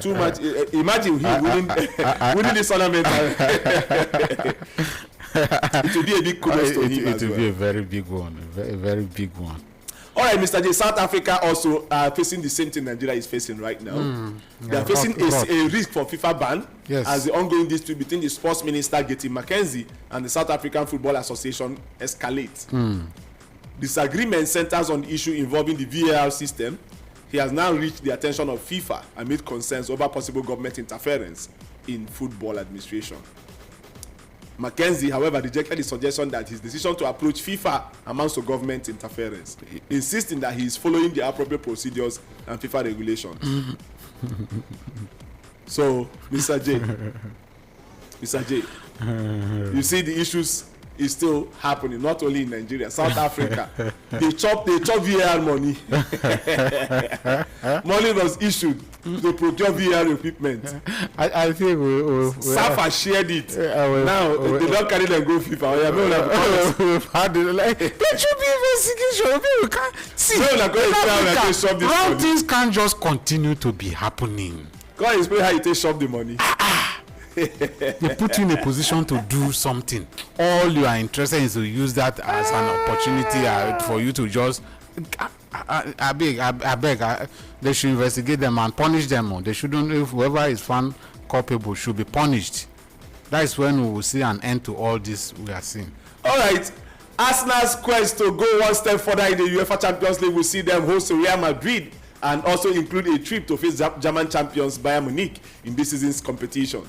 Too much. Imagine him winning this tournament. It will be a big kudos to him. It will be a very big one. A very big one. All right, Mr. J. South Africa also facing the same thing Nigeria is facing right now. They are facing a risk for FIFA ban as the ongoing dispute between the sports minister Getty McKenzie and the South African Football Association escalates. Disagreement centers on the issue involving the VAR system. He has now reached the attention of FIFA amid concerns over possible government interference in football administration. McKenzie, however, rejected the suggestion that his decision to approach FIFA amounts to government interference, insisting that he is following the appropriate procedures and FIFA regulations. So, Mr. J, you see the issues is still happening, not only in Nigeria, South Africa. They chop VAR money. Money was issued to procure VAR equipment. I think SAFA shared it. Now they don't carry them go FIFA. We've had it like there should be investigation. People can't see. Wrong things can't just continue to be happening. God explain how you take shop the money. They put you in a position to do something. All you are interested in is to use that as an opportunity for you to just. I beg. They should investigate them and punish them. They shouldn't. If whoever is found culpable should be punished. That is when we will see an end to all this we are seeing. All right. Arsenal's quest to go one step further in the UEFA Champions League will see them host Real Madrid and also include a trip to face German champions Bayern Munich in this season's competition.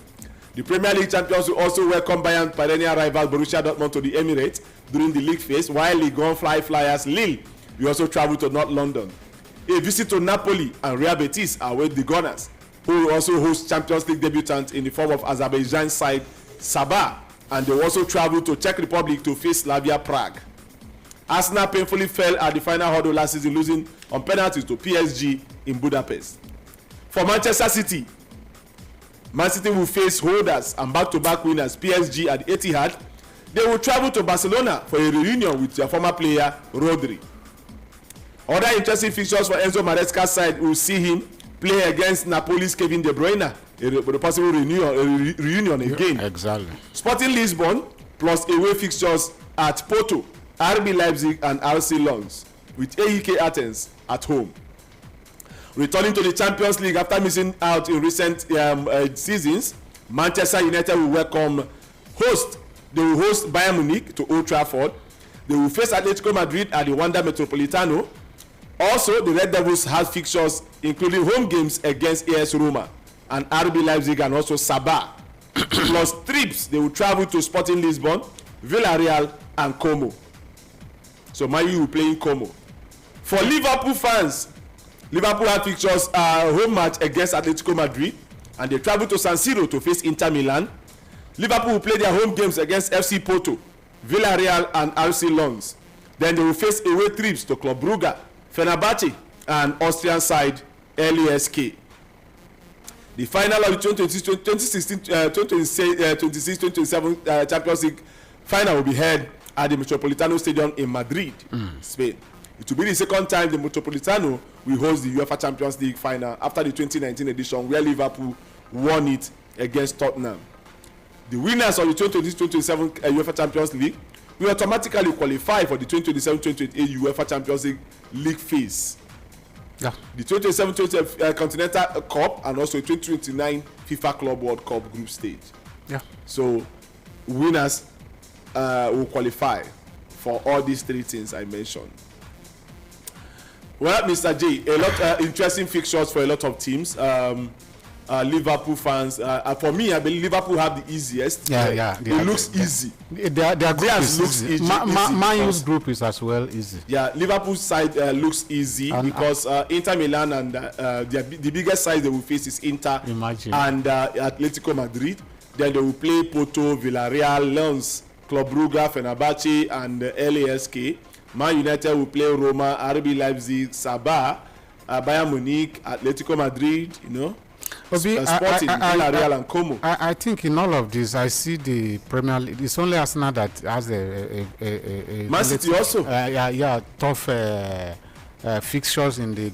The Premier League champions will also welcome Bayern perennial rival Borussia Dortmund to the Emirates during the league phase, while Ligue 1 flyers Lille will also travel to North London. A visit to Napoli and Real Betis await the Gunners, who will also host Champions League debutants in the form of Azerbaijan side Sabah, and they will also travel to Czech Republic to face Slavia Prague. Arsenal painfully fell at the final hurdle last season, losing on penalties to PSG in Budapest. For Manchester City, Man City will face holders and back-to-back winners PSG at Etihad. They will travel to Barcelona for a reunion with their former player Rodri. Other interesting fixtures for Enzo Maresca's side will see him play against Napoli's Kevin De Bruyne, a possible reunion again. Exactly. Sporting Lisbon plus away fixtures at Porto, RB Leipzig and RC Lens, with AEK Athens at home. Returning to the Champions League after missing out in recent seasons, Manchester United will They will host Bayern Munich to Old Trafford. They will face Atletico Madrid at the Wanda Metropolitano. Also, the Red Devils have fixtures including home games against AS Roma and RB Leipzig and also Sabah. Plus trips, they will travel to Sporting Lisbon, Villarreal and Como. So Man U will play in Como. For Liverpool fans, Liverpool have fixtures home match against Atletico Madrid, and they travel to San Siro to face Inter Milan. Liverpool will play their home games against FC Porto, Villarreal and RC Lens. Then they will face away trips to Club Brugge, Fenerbahce and Austrian side LASK. The final of the 2016-2027 Champions League final will be held at the Metropolitano Stadium in Madrid, Spain. It will be the second time the Metropolitano will host the UEFA Champions League final after the 2019 edition, where Liverpool won it against Tottenham. The winners of the 2026-2027 UEFA Champions League will automatically qualify for the 2027-2028 UEFA Champions League phase. Yeah. The 2027-2028 Continental Cup and also 2029 FIFA Club World Cup group stage. Yeah. So winners will qualify for all these three things I mentioned? Well, Mr. J, a lot interesting fixtures for a lot of teams. Liverpool fans, for me, I believe Liverpool have the easiest. It looks easy. Their group is easy. Man U's group is as well easy. Yeah, Liverpool's side looks easy because Inter Milan and the biggest side they will face is Inter and Atletico Madrid. Then they will play Porto, Villarreal, Lens, Club Brugge, Fenerbahce, and LASK. Man United will play Roma, RB Leipzig, Sabah, Bayern Munich, Atletico Madrid, you know. Sporting, Villarreal and Como. I think in all of this, I see the Premier League. It's only Arsenal that has a Man City also. Tough fixtures in the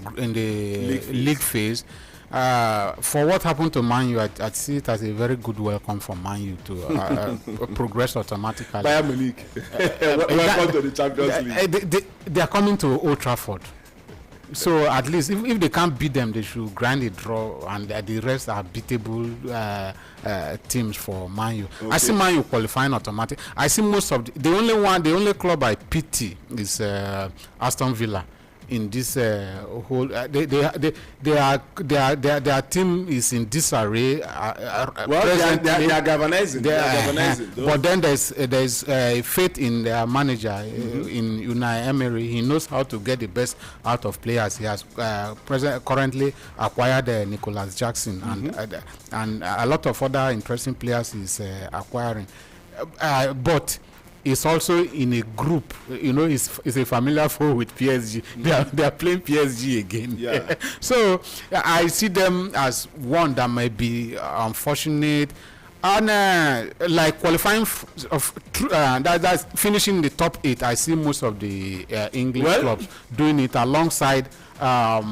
league phase. For what happened to Man U, I see it as a very good welcome for Man U to progress automatically. Bayern Munich, welcome to the Champions League. They are coming to Old Trafford. So at least if they can't beat them, they should grind a draw, and the rest are beatable teams for Man U. Okay. I see Man U qualifying automatic. I see most of the only club I pity is Aston Villa. In this whole, their team is in disarray. Well, they are galvanizing. But then there's faith in their manager, in Unai Emery. He knows how to get the best out of players. He has currently acquired Nicholas Jackson and a lot of other interesting players he's acquiring. But it's also in a group, you know, it's a familiar foe with PSG. They are playing PSG again. Yeah. So I see them as one that might be unfortunate. And like qualifying that's finishing the top 8. I see most of the English clubs doing it alongside Real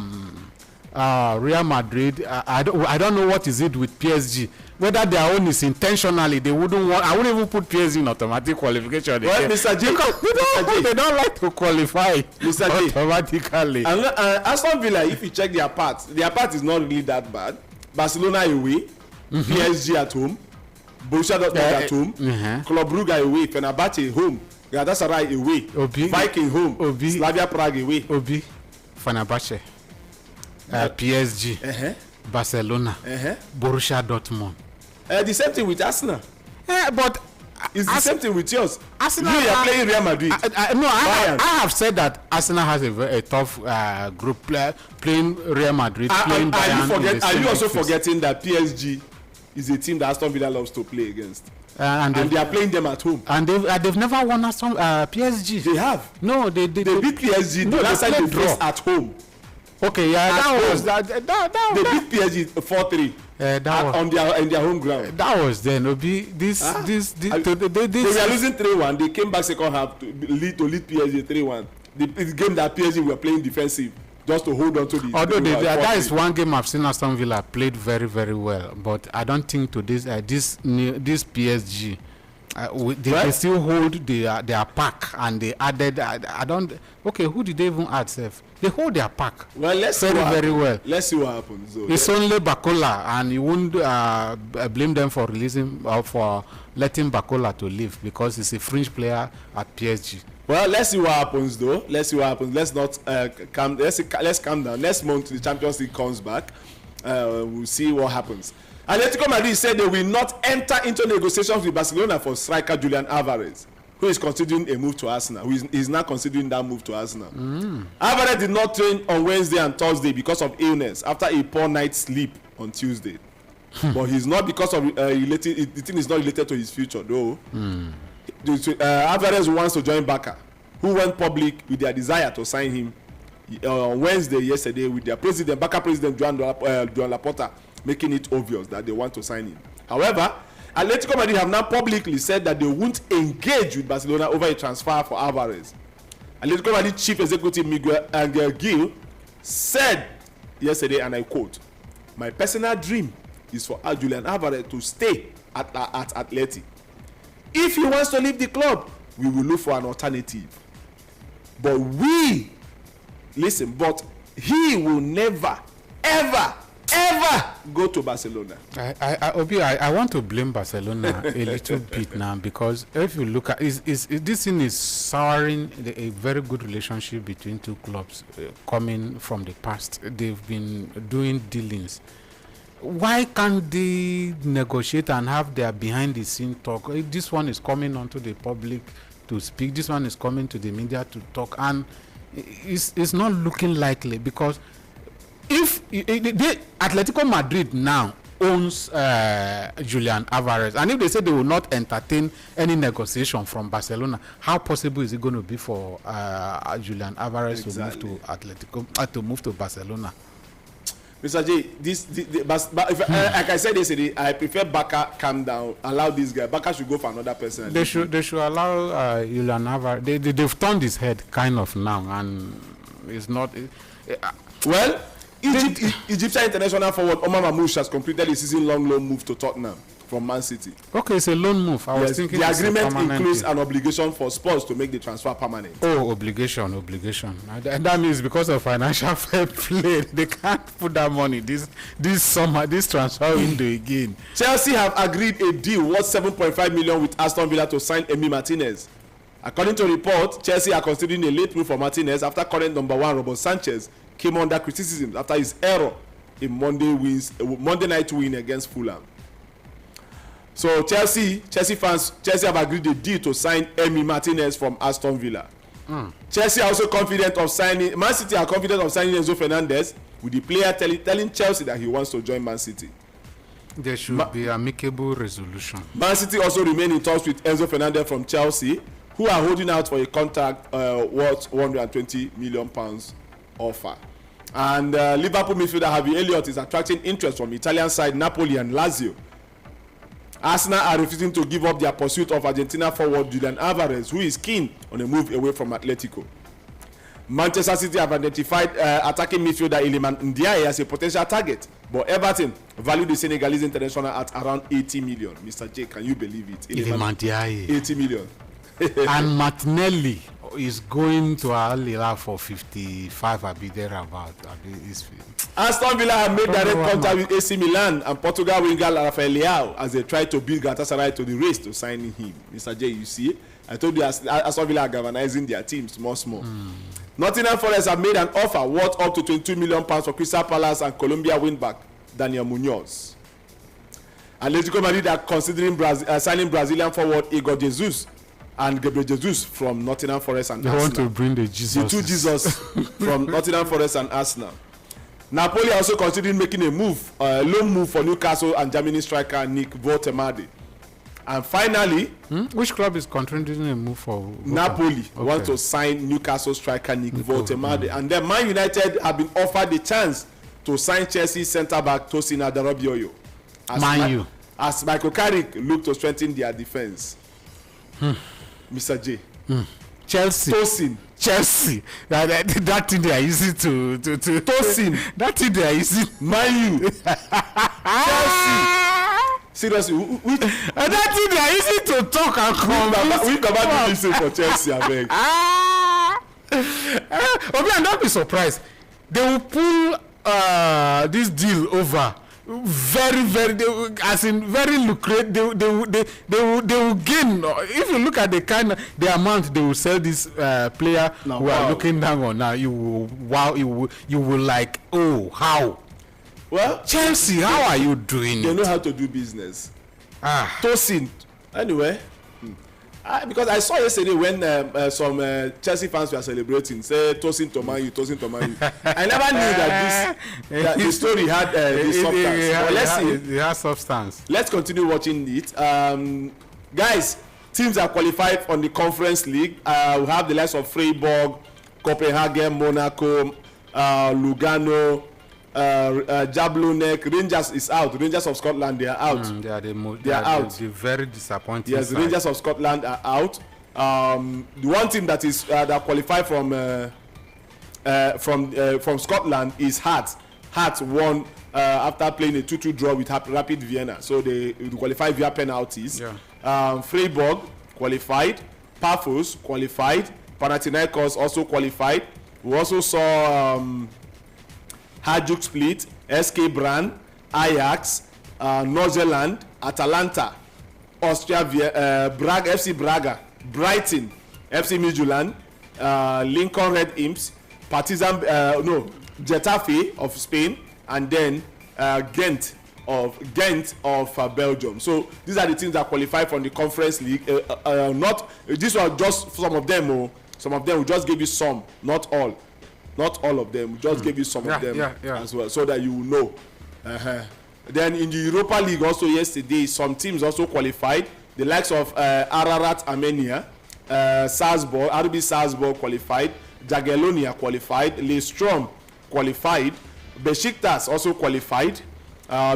Madrid. I don't know what is it with PSG. Whether their own is intentionally, they wouldn't want. I wouldn't even put PSG in automatic qualification. Well, Mr. J, they don't like to qualify Mr. automatically. And Aston Villa, if you check their part is not really that bad. Barcelona away, PSG at home, Borussia Dortmund at home, Club Brugge away, Fenerbahce home, Galatasaray away, Viking home, Slavia Prague away, Fenerbahce, PSG, Barcelona, Borussia Dortmund. The same thing with Arsenal. But it's the same thing with yours. Arsenal, you are playing Real Madrid. I have said that Arsenal has a tough group playing Real Madrid. Playing Bayern. Are you also forgetting that PSG is a team that Aston Villa loves to play against? And they are playing them at home. And they've never won PSG. They have. No, they beat PSG. No, last time they draw at home. Okay, yeah, that they beat PSG 4-3 in their home ground. That was then. They were losing 3-1. They came back second half to lead PSG 3-1. The game that PSG were playing defensive just to hold on to the. Although that is one game I've seen Aston Villa played very, very well, but I don't think to this PSG. They still hold their pack, and they added. Okay, who did they even add? They hold their pack. Well, let's see very well. Let's see what happens. So, it's only Bakola, and you won't blame them for releasing or for letting Bakola to leave because he's a fringe player at PSG. Well, let's see what happens, though. Let's not let's calm down. Next month, the Champions League comes back. We'll see what happens. Atletico Madrid said they will not enter into negotiations with Barcelona for striker Julian Alvarez, who is considering a move to Arsenal. Who is now considering that move to Arsenal. Alvarez did not train on Wednesday and Thursday because of illness after a poor night's sleep on Tuesday. But he's not because of the thing is not related to his future, though. Alvarez wants to join Barca, who went public with their desire to sign him on Wednesday yesterday with their president, Barca president Joan Laporta, making it obvious that they want to sign him. However, Atletico Madrid have now publicly said that they won't engage with Barcelona over a transfer for Alvarez. Atletico Madrid chief executive Miguel Angel Gil said yesterday, and I quote, "My personal dream is for Julian Alvarez to stay at Atleti. If he wants to leave the club, we will look for an alternative. But he will never, ever go to Barcelona. I want to blame Barcelona a little bit now, because if you look at this thing is souring a very good relationship between two clubs coming from the past. They've been doing dealings. Why can't they negotiate and have their behind the scene talk? If this one is coming onto the public to speak, this one is coming to the media to talk, and it's not looking likely, because if Atletico Madrid now owns Julian Alvarez, and if they say they will not entertain any negotiation from Barcelona, how possible is it going to be for Julian Alvarez to move to Atletico, to move to Barcelona? Mr. J, like I said yesterday, I prefer Barca calm down, allow this guy. Barca should go for another person. They should allow Julian Alvarez. They've turned his head kind of now, and it's not. Well, Egyptian international forward Omar Mamouche has completed a season-long loan move to Tottenham from Man City. Okay, it's a loan move. I was thinking the agreement includes an obligation for Spurs to make the transfer permanent. Oh, obligation. And that means because of financial fair play, they can't put that money this transfer window again. Chelsea have agreed a deal worth 7.5 million with Aston Villa to sign Emi Martinez. According to a report, Chelsea are considering a late move for Martinez after current number one Robert Sanchez came under criticism after his error in Monday night win against Fulham. So Chelsea have agreed a deal to sign Emi Martinez from Aston Villa. Chelsea are also confident of signing. Man City are confident of signing Enzo Fernandez, with the player telling Chelsea that he wants to join Man City. There should be amicable resolution. Man City also remain in touch with Enzo Fernandez from Chelsea, who are holding out for a contract worth £120 million offer. And Liverpool midfielder Harvey Elliott is attracting interest from Italian side Napoli and Lazio. Arsenal are refusing to give up their pursuit of Argentina forward Julian Alvarez, who is keen on a move away from Atletico. Manchester City have identified attacking midfielder Iliman Ndiaye as a potential target, but Everton valued the Senegalese international at around 80 million. Mr. J, can you believe it? Iliman Ndiaye. 80 million. And Martinelli is going to Al Hilal for 55. I'll be there about. Aston Villa have made direct contact with AC Milan and Portugal winger Rafael Leao as they try to beat Galatasaray to the race to sign him. Mr. J, you see, I told you Aston Villa are galvanizing their team small. Nottingham Forest have made an offer worth up to £22 million for Crystal Palace and Colombia wingback Daniel Munoz. Atletico Madrid are considering signing Brazilian forward Igor Jesus and Gabriel Jesus from Nottingham Forest and Arsenal. They want to bring the two Jesus from Nottingham Forest and Arsenal. Napoli are also considering making a loan move for Newcastle and Germany striker Nick Votemade. And finally, which club is considering a move for Napoli? Want to sign Newcastle striker Nick Votemade. And then Man United have been offered the chance to sign Chelsea centre back Tosin Adarabioyo as Michael Carrick look to strengthen their defence. Mr. J. Chelsea. That thing they are easy to Tosin. That thing they are easy. Man U. Chelsea. Seriously, that thing they are easy to talk and convince. We come back to listen for Chelsea, I beg. Obi, don't be surprised. They will pull this deal over. Very lucrative. They will gain. If you look at the amount they will sell this player who are looking down on now, you will like, oh, how? Well, Chelsea, how are you doing? They know how to do business. Tosin. Anyway, because I saw yesterday when some Chelsea fans were celebrating, say Tosin to Man U. I never knew that the story had this substance. But let's see. It has substance. Let's continue watching it. Guys, teams are qualified on the Conference League. We have the likes of Freiburg, Copenhagen, Monaco, Lugano, Jablonec. Rangers is out. Rangers of Scotland, they are out. They are out. They're very disappointing. Yes, Rangers of Scotland are out. The one team that is that qualified from Scotland is Hearts. Hearts won after playing a 2-2 draw with Rapid Vienna, so they qualified via penalties. Freiburg qualified. Paphos qualified. Panathinaikos also qualified. We also saw Hajduk Split, SK Brann, Ajax, Northern, Atalanta, Austria, Braga, FC Braga, Brighton, FC Midtjylland, Lincoln Red Imps, Partizan, Getafe of Spain, and then Ghent of Belgium. So these are the teams that qualify from the Conference League. These were just some of them. Some of them will just give you some, not all of them. We'll just give you some of them as well, so that you will know. Then in the Europa League also yesterday, some teams also qualified. The likes of Ararat Armenia, Salzburg, RB Salzburg qualified, Jagiellonia qualified, Lillestrøm qualified, Besiktas also qualified,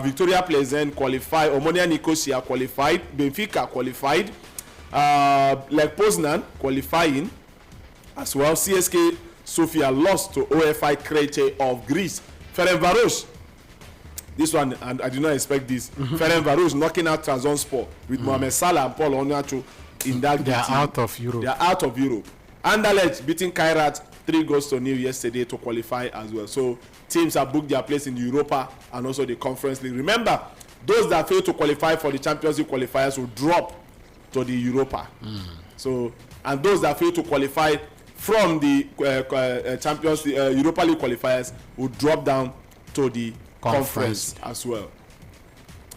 Victoria Pleasant qualified, Omonia Nicosia qualified, Benfica qualified, Lech Poznan qualifying as well. CSK Sofia lost to OFI Crete of Greece. Ferencvaros, this one, and I did not expect this. Ferencvaros knocking out Trabzonspor with Mohamed Salah and Paul Onuachu in that game. They are out of Europe. They are out of Europe. Anderlecht beating Kairat 3-0 yesterday to qualify as well. So teams have booked their place in the Europa and also the Conference League. Remember, those that fail to qualify for the Champions League qualifiers will drop to the Europa. So, and those that fail to qualify from the Europa League qualifiers will drop down to the conference as well.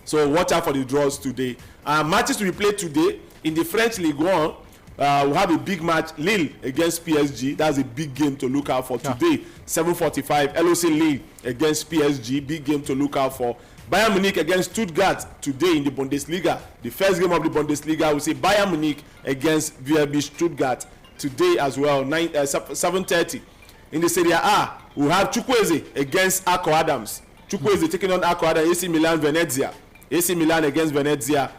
So watch out for the draws today. Matches to be played today in the French Ligue 1. We have a big match, Lille against PSG. That's a big game to look out for today. 7:45, LOC Lille against PSG. Big game to look out for. Bayern Munich against Stuttgart today in the Bundesliga. The first game of the Bundesliga, we see Bayern Munich against VfB Stuttgart today as well, 7:30. In the Serie A, we have Chukwueze against Akko Adams. Chukwueze taking on Akko Adams, AC Milan, Venezia. AC Milan against Venezia.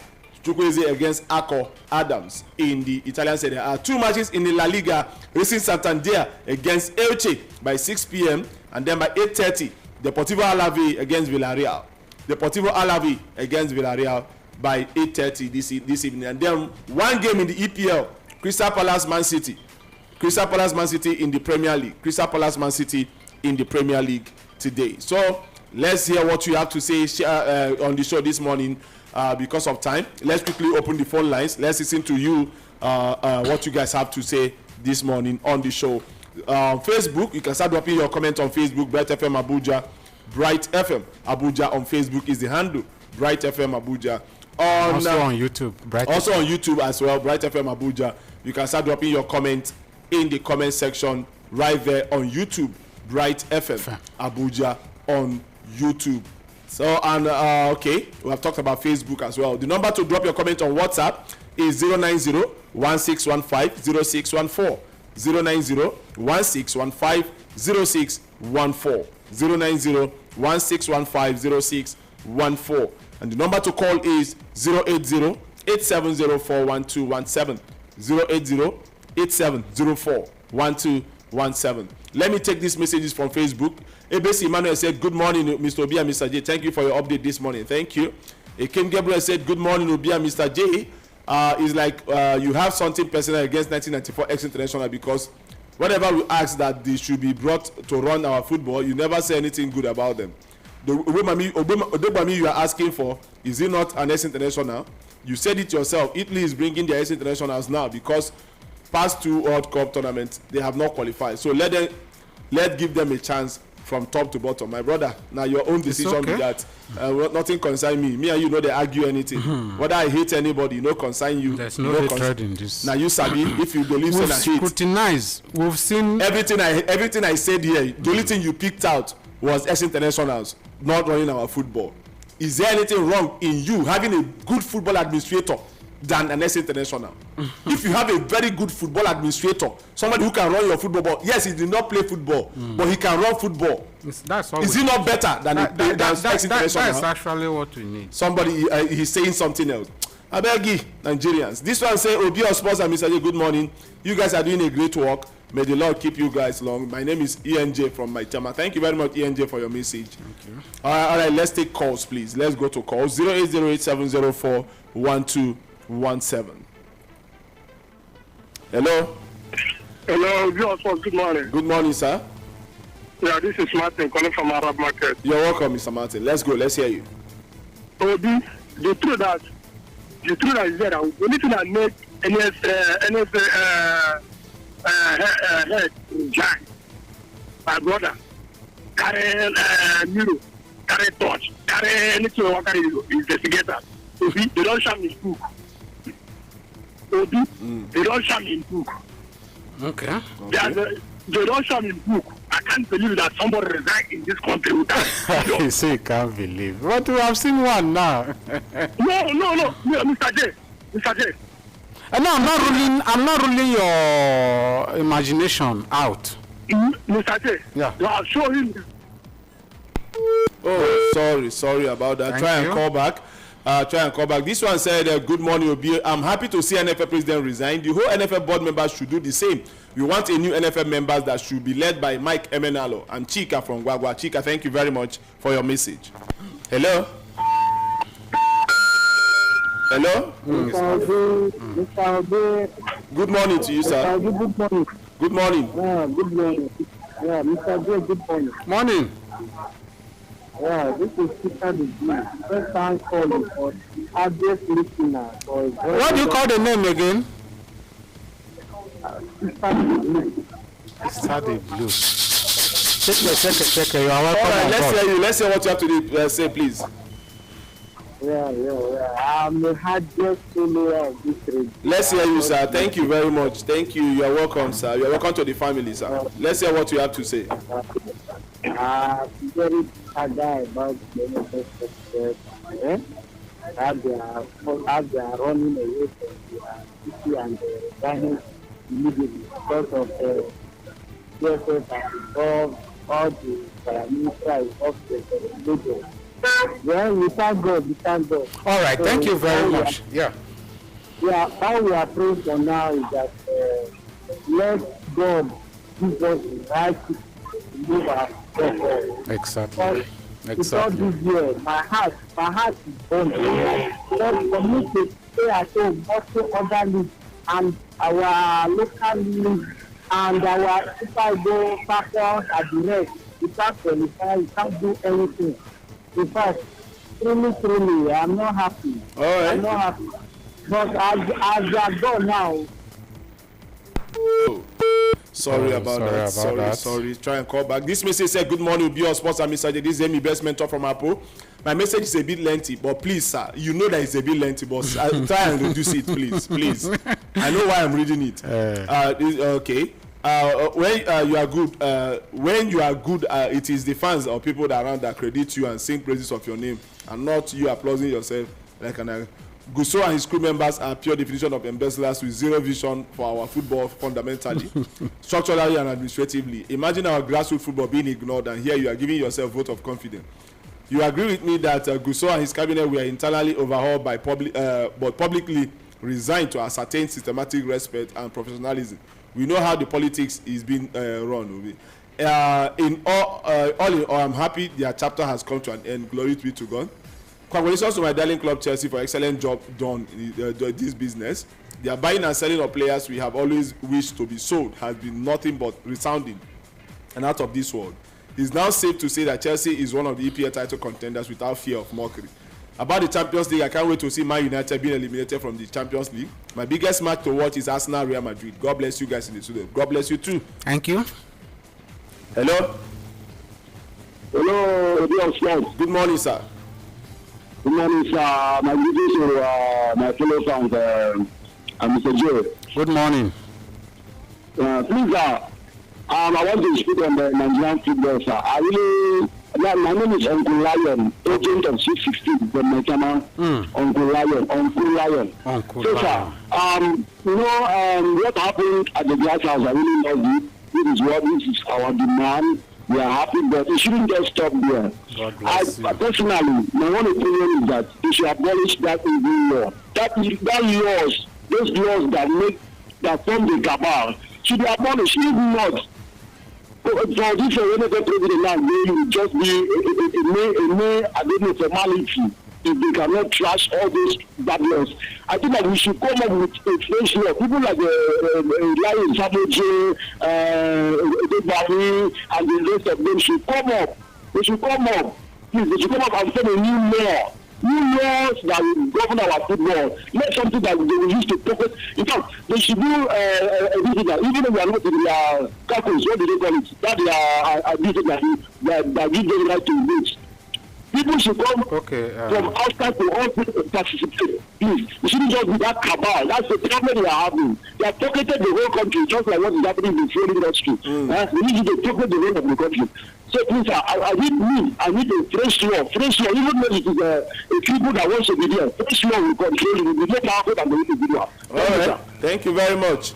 Chukwueze against Akko Adams in the Italian Serie A. 2 matches in the La Liga. Racing Santander against Elche by 6 p.m. and then by 8:30, Deportivo Alaves against Villarreal. Deportivo Alaves against Villarreal by 8:30 this evening. And then one game in the EPL, Crystal Palace Man City. Crystal Palace Man City in the Premier League. Crystal Palace Man City in the Premier League today. So let's hear what you have to say on the show this morning. Because of time, let's quickly open the phone lines. Let's listen to you, what you guys have to say this morning on the show. Facebook, you can start dropping your comment on Facebook. Bright FM Abuja, Bright FM Abuja on Facebook is the handle. Bright FM Abuja. Also on YouTube. Also on YouTube as well. Bright FM Abuja. You can start dropping your comment in the comment section right there on YouTube. Bright FM Abuja on YouTube. So, and okay, we have talked about Facebook as well. The number to drop your comment on WhatsApp is 090-1615-0614. 090-1615-0614. 090-1615-0614. And the number to call is 080-8704-1217. 080-8704-1217. Let me take these messages from Facebook. Ebesi Emmanuel said, good morning, Mr. Obi and Mr. J. Thank you for your update this morning. Thank you. Kim Gabriel said, good morning, Obi and Mr. J. It's like you have something personal against 1994 ex-international, because whenever we ask that they should be brought to run our football, you never say anything good about them. The Odebami you are asking for, is he not an ex-international? You said it yourself. Italy is bringing their ex-internationals now because past 2 World Cup tournaments, they have not qualified. So let's give them a chance from top to bottom. My brother, now your own decision okay. With that. Nothing concern me. Me and you know they argue anything. Whether I hate anybody, no concern you. There's no hatred in this. Now you sabi, if you believe in hate. We've scrutinized. We've seen everything I said here. The only thing you picked out was ex-internationals not running our football. Is there anything wrong in you having a good football administrator than an ex-international? If you have a very good football administrator, somebody who can run your football ball, yes, he did not play football, but he can run football. Is he not better than ex-international? That's actually what we need. Somebody he's saying something else. I beg you, Nigerians. This one say, Obi of Sports and Mr. J, good morning. You guys are doing a great work. May the Lord keep you guys long. My name is ENJ from Maitama. Thank you very much, ENJ, for your message. Thank you. All right, let's take calls, please. Let's go to calls. 08087041217. Hello. Hello, Obi of Sports. Good morning. Good morning, sir. Yeah, this is Martin calling from Arab Market. You're welcome, Mr. Martin. Let's go. Let's hear you. So the truth that is there, the only thing that make head giant, my brother, carry Miro, carry torch, carry anything or carry investigator. So they don't show me book. They don't show me book. Okay. They don't show me book. I can't believe that somebody resigned in this country without. You say you can't believe. But we have seen one now. No, Mr. J. No, I'm not ruling your imagination out. Mr. J. Yeah. You are showing. Oh, sorry about that. Thank Try and you. call back. This one said, good morning, Obi. I'm happy to see NFL president resign. The whole NFL board members should do the same. We want a new NFL members that should be led by Mike Emenalo and Chika from Gwagwa. Chika, thank you very much for your message. Hello? Hello? Good morning to you, sir. Good morning. Good morning. Yeah, good morning. Yeah, Mr. J, good morning. Morning. Yeah, this is Peter the Blue. First time calling for obvious listener. What do you call the name again? Peter the Blue. Study Blue. Check. You are welcome. All right, on let's board. hear you. Let's hear what you have to say, please. Yeah. I'm the hardest follower of this radio. Let's hear you, sir. Thank you very much. Thank you. You are welcome, sir. You are welcome to the family, sir. Let's hear what you have to say. Very bad guy about the NFS. As they are running away from the city and the resigning immediately because of the CSS and involved all the paramilitary involved the religion. Well, we thank God. All right, thank you very much. Yeah. Yeah, how we are praying for now is that let God give us the right to move our forward. Exactly. Because this year, my heart is burning. But for me to stay at home, also other leagues and our local leagues and our Super Bowl factors at the rest, we can't qualify, we can't do anything. In fact, truly, I'm not happy. All right. I'm not happy. But as they are gone now. Sorry about that. Sorry. Try and call back. This message said, good morning, Be Your Sports and Mr. J. This is Amy, best mentor from Apple. My message is a bit lengthy, but please, sir, you know that it's a bit lengthy, but try and reduce it, please. I know why I'm reading it. Okay. When you are good, it is the fans or people that around that credit you and sing praises of your name, and not you applauding yourself like an. Guso and his crew members are pure definition of embezzlers with zero vision for our football fundamentally, structurally and administratively. Imagine our grassroots football being ignored, and here you are giving yourself a vote of confidence. You agree with me that Guso and his cabinet were internally overhauled by but publicly resigned to ascertain systematic respect and professionalism. We know how the politics is being run. In all, I'm happy their chapter has come to an end. Glory be to God. Congratulations to my darling club Chelsea for excellent job done in this business. Their buying and selling of players we have always wished to be sold has been nothing but resounding and out of this world. It's now safe to say that Chelsea is one of the EPL title contenders without fear of mockery. About the Champions League, I can't wait to see Man United being eliminated from the Champions League. My biggest match to watch is Arsenal Real Madrid. God bless you guys in the studio. God bless you too. Thank you. Hello. Good morning, sir. Good morning, sir. My greetings to my fellow fans, Mr. Joe. Good morning. Please, I want to speak on the Nigerian football, sir. My name is Uncle Lion, agent of 660 from Metama. Uncle Lion. So, sir, what happened at the glass house, I really love it. This is our demand. We are happy, but it shouldn't just stop there. Personally, my own opinion is that we should abolish that evil law. Those laws that form the cabal, should be abolished. If not, for this president now, they will just be a formality if they cannot trash all those bad laws. I think that we should come up with a fresh law. People like Lion Saboje, Debari, and the rest of them should come up. They should come up. Please, they should come up and form a new law. New laws that will govern our football. Not something that they will use to focus. In fact, they should do a visitor, even if they are not in their calculus, what do they call it? That they are a visitor that give them right to reach. People should come from outside to all participate. Please, we shouldn't just be that cabal. That's the problem they are having. They have pocketed the whole country, just like what is happening in the foreign industry. We need to pocket the whole of the country. So please, I need a fresh law, even though it is a people that wants to be there. Fresh law will control it. It will be more powerful than the individual. All right. Thank you very much.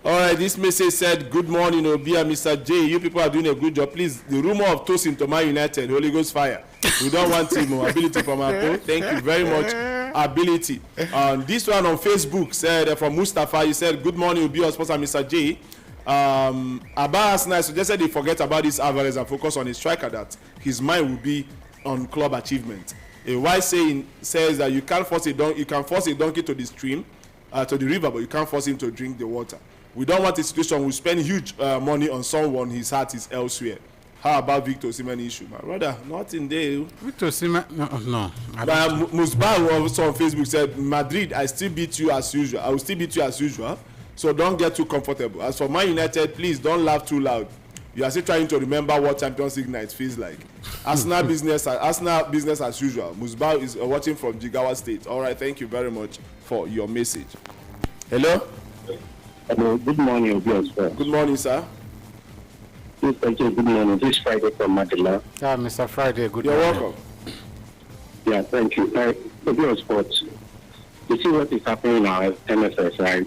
All right, this message said, good morning, Obia, Mr. J. You people are doing a good job. Please, the rumor of toasting to Man United, Holy Ghost fire. We don't want him, ability from our poll. Thank you very much, ability. This one on Facebook said, from Mustafa, he said, good morning, Obia, sponsor Mr. J. Abbas Nice suggested he forget about this Alvarez and focus on his striker, that his mind will be on club achievement. A wise saying says that you can force a donkey to the stream, to the river, but you can't force him to drink the water. We don't want a situation we spend huge money on someone his heart is elsewhere. How about Victor Osimhen issue, my brother? Nothing there. Victor Osimhen, no. Musbah also on Facebook said, Madrid, I still beat you as usual. I will still beat you as usual. So don't get too comfortable. As for Man United, please don't laugh too loud. You are still trying to remember what Champions League night feels like. Arsenal business as usual. Musbah is watching from Jigawa State. All right, thank you very much for your message. Hello. Hello, good morning, Obia. Good morning, sir. Yes, thank you. Good morning. This is Friday from Madela. Yeah, Mr. Friday, good You're morning. welcome. Yeah, thank you. Obia Sports. You see what is happening in our MFS, right?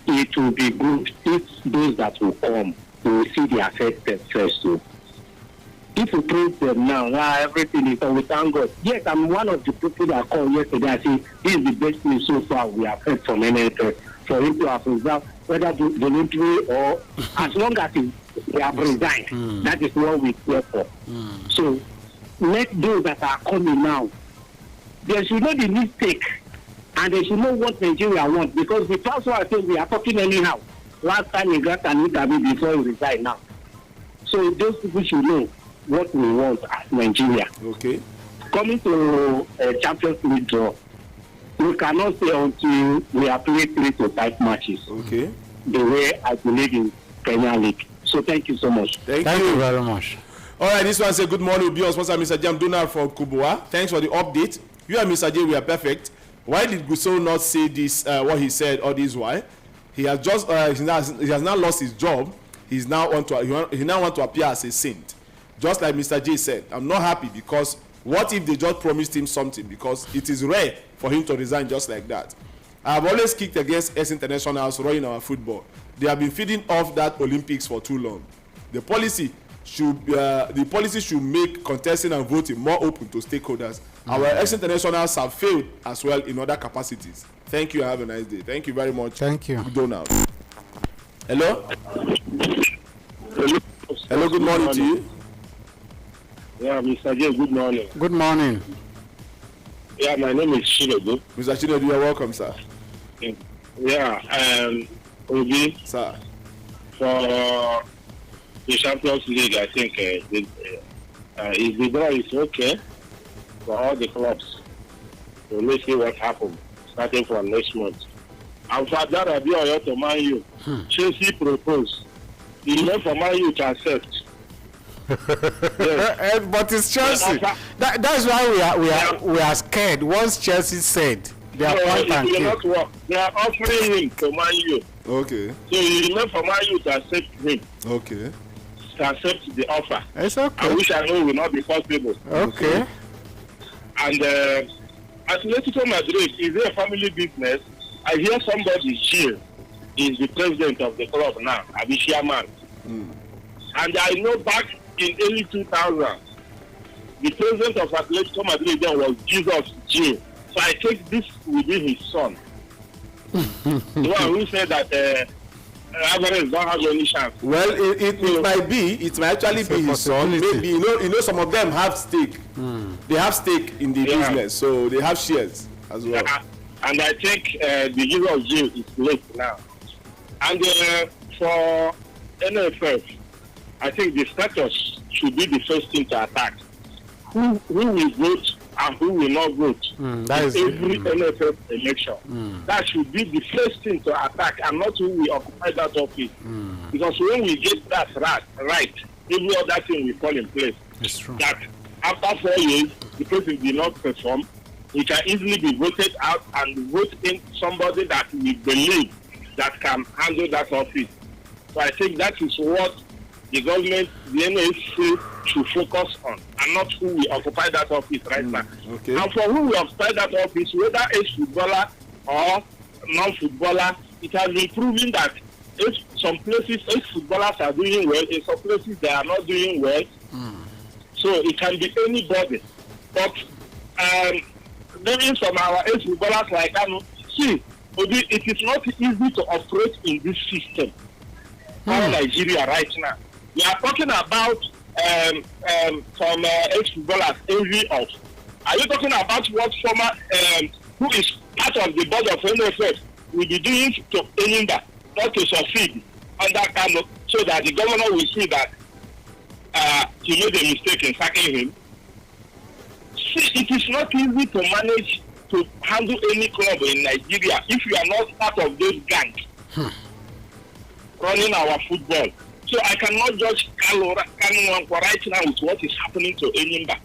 It will be good if those that will come, they will see the affected first. So if we praise them now, everything is on, we thank God. Yes, I'm one of the people that called yesterday. I say this is the best thing so far we have heard from NFS. For him to have reserved, whether voluntary or as long as they have resigned, that is what we care for. So let those that are coming now, they should know the mistake and they should know what Nigeria wants, because the first one I think we are talking anyhow. Last time he got an interview before he resigned now. So those people should know what we want as Nigeria. Okay. Coming to Champions League draw, we cannot say until we have played 3 to 5 matches. Okay. The way I believe in Premier League. So thank you so much. Thank you very much. All right, this one says, good morning, be on sponsor Mr. Jam Donald from Kubwa. Thanks for the update. You and Mr. J, we are perfect. Why did Gusau not say this, what he said, all this why? He has just, he has now lost his job. He now want to appear as a saint. Just like Mr. J said, I'm not happy because what if they just promised him something? Because it is rare for him to resign just like that. I have always kicked against ex-internationals running our football. They have been feeding off that Olympics for too long. The policy should make contesting and voting more open to stakeholders. Our ex-internationals have failed as well in other capacities. Thank you and have a nice day. Thank you very much. Thank you. Donald. Hello? Hello, good morning to you. Yeah, Mr. J, good morning. Good morning. Yeah, my name is Shinedu. Mr. Chinedu, you are welcome, sir. Yeah, Obi, Sir. for the Champions League, I think if the draw is okay for all the clubs, so let's see what happens starting from next month. And for that, I'll be on to Man U. Chelsea proposed. He went for Man U to accept. Yes. But it's Chelsea. That's why we are scared. Once Chelsea said they are point and kill. They are offering him to Man U. Okay. So he went for Man U to accept him. Okay. To accept the offer. It's okay. I wish I know it will not be possible. Okay. And Atletico Madrid, is it a family business? I hear somebody here is the president of the club now, the chairman. And I know back in early 2000, the president of Atletico Madrid then was Jesus G. So I think this will be his son. The one who said that Alvarez don't have any chance. Well, it might be. It might actually be his son. Maybe some of them have stake. They have stake in the business, so they have shares as well. And I think the year of jail is late now. And for NFF, I think the status should be the first thing to attack. Who will vote and who will not vote in every NFF election. That should be the first thing to attack, and not who will occupy that office. Because when we get that right, every other thing will fall in place. It's true. That after 4 years, the person did not perform, he can easily be voted out and vote in somebody that we believe that can handle that office. So I think that is what the government, the NSC, should focus on, and not who will occupy that office right now. Okay. And for who will occupy that office, whether ex-footballer or non-footballer, it has been proven that if some places ex-footballers are doing well, in some places they are not doing well. So it can be anybody. But maybe from our ex-footballers like see, it is not easy to operate in this system in Nigeria right now. We are talking about some ex-footballers envy us. Are you talking about what former who is part of the board of NFF will be doing to Enyimba not to succeed on that kind of, so that the governor will see that he made a mistake in sacking him? See, it is not easy to manage to handle any club in Nigeria if you are not part of those gangs running our football. So I cannot judge Kanu right now with what is happening to Enyimba.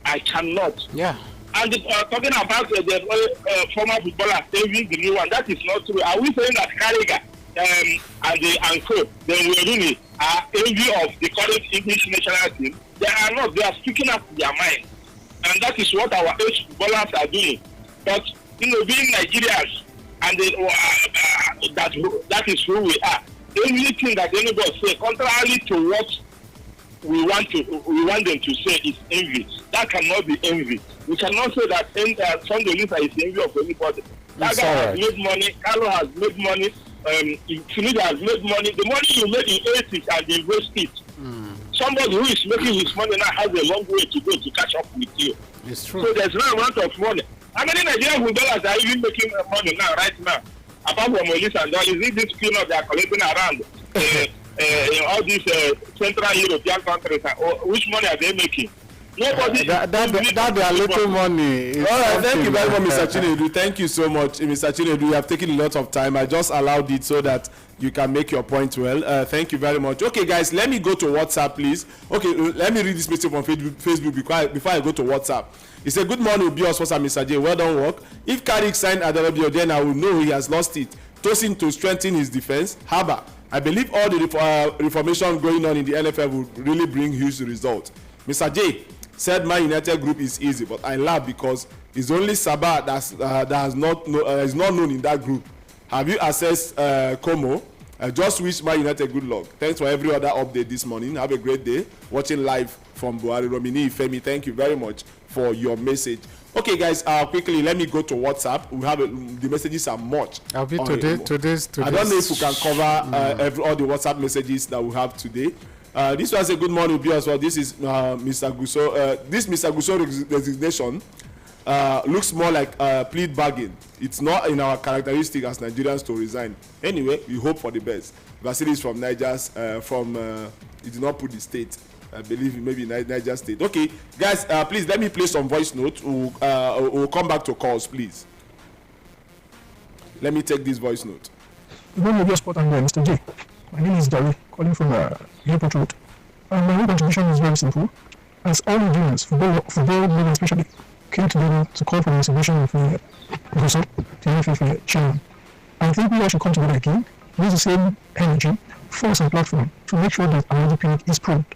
I cannot. Yeah. And talking about the former footballer saving the new one, that is not true. Are we saying that Carragher and co, then we really are envy of the current English national team? They are not. They are speaking up their mind, and that is what our ex-footballers are doing. But being Nigerians, and that is who we are. Anything that anybody say contrary to what we want them to say is envy. That cannot be envy. We cannot say that Sunday Lisa is envy of anybody. That guy has made money. Carlo has made money. Finida has made money. The money you made in 80s and invest it. Somebody who is making his money now has a long way to go to catch up with you. It's true. So there's no amount of money. How many Nigerian footballers are even making money now, right now? Apart from Olisa and all, is it this peanut they are collecting around in all these Central European countries? Which money are they making? Nobody. That their little money. All right, thank you very much, Mr. Chinedu. Thank you so much, Mr. Chinedu. You have taken a lot of time. I just allowed it so that you can make your point well. Thank you very much. Okay, guys, let me go to WhatsApp, please. Okay, let me read this message from Facebook before I go to WhatsApp. He said, good morning, Obios for Mr. J. Well done work. If Carrick signed Adelabio, then I will know he has lost it. Tossing to strengthen his defense. However, I believe all the reformation going on in the NFL will really bring huge results. Mr. J said my United group is easy, but I laugh because it's only Sabah that is not known in that group. Have you assessed Como? Just wish my United good luck. Thanks for every other update this morning. Have a great day. Watching live from Buhari Romini Femi. Thank you very much for your message. Okay, guys, quickly let me go to WhatsApp. We have the messages are much. I'll be today's. I don't know if we can cover all the WhatsApp messages that we have today. This was a good morning as well. This is Mr. Guso. This Mr. Guso resignation looks more like plead bargain. It's not in our characteristic as Nigerians to resign. Anyway, we hope for the best. Vasilis from Niger's he did not put the state. I believe maybe Niger State. Okay, guys, please let me play some voice notes. We'll come back to calls, please. Let me take this voice note. Good morning, Radio Sport and Mr. J. My name is Dari, calling from Airport Road. My own contribution is very simple. As all Nigerians, football men especially, came together to call for the resignation of Guso, the NFF chairman. I think we all should come together again, use the same energy, force and platform to make sure that our PNIC is proved.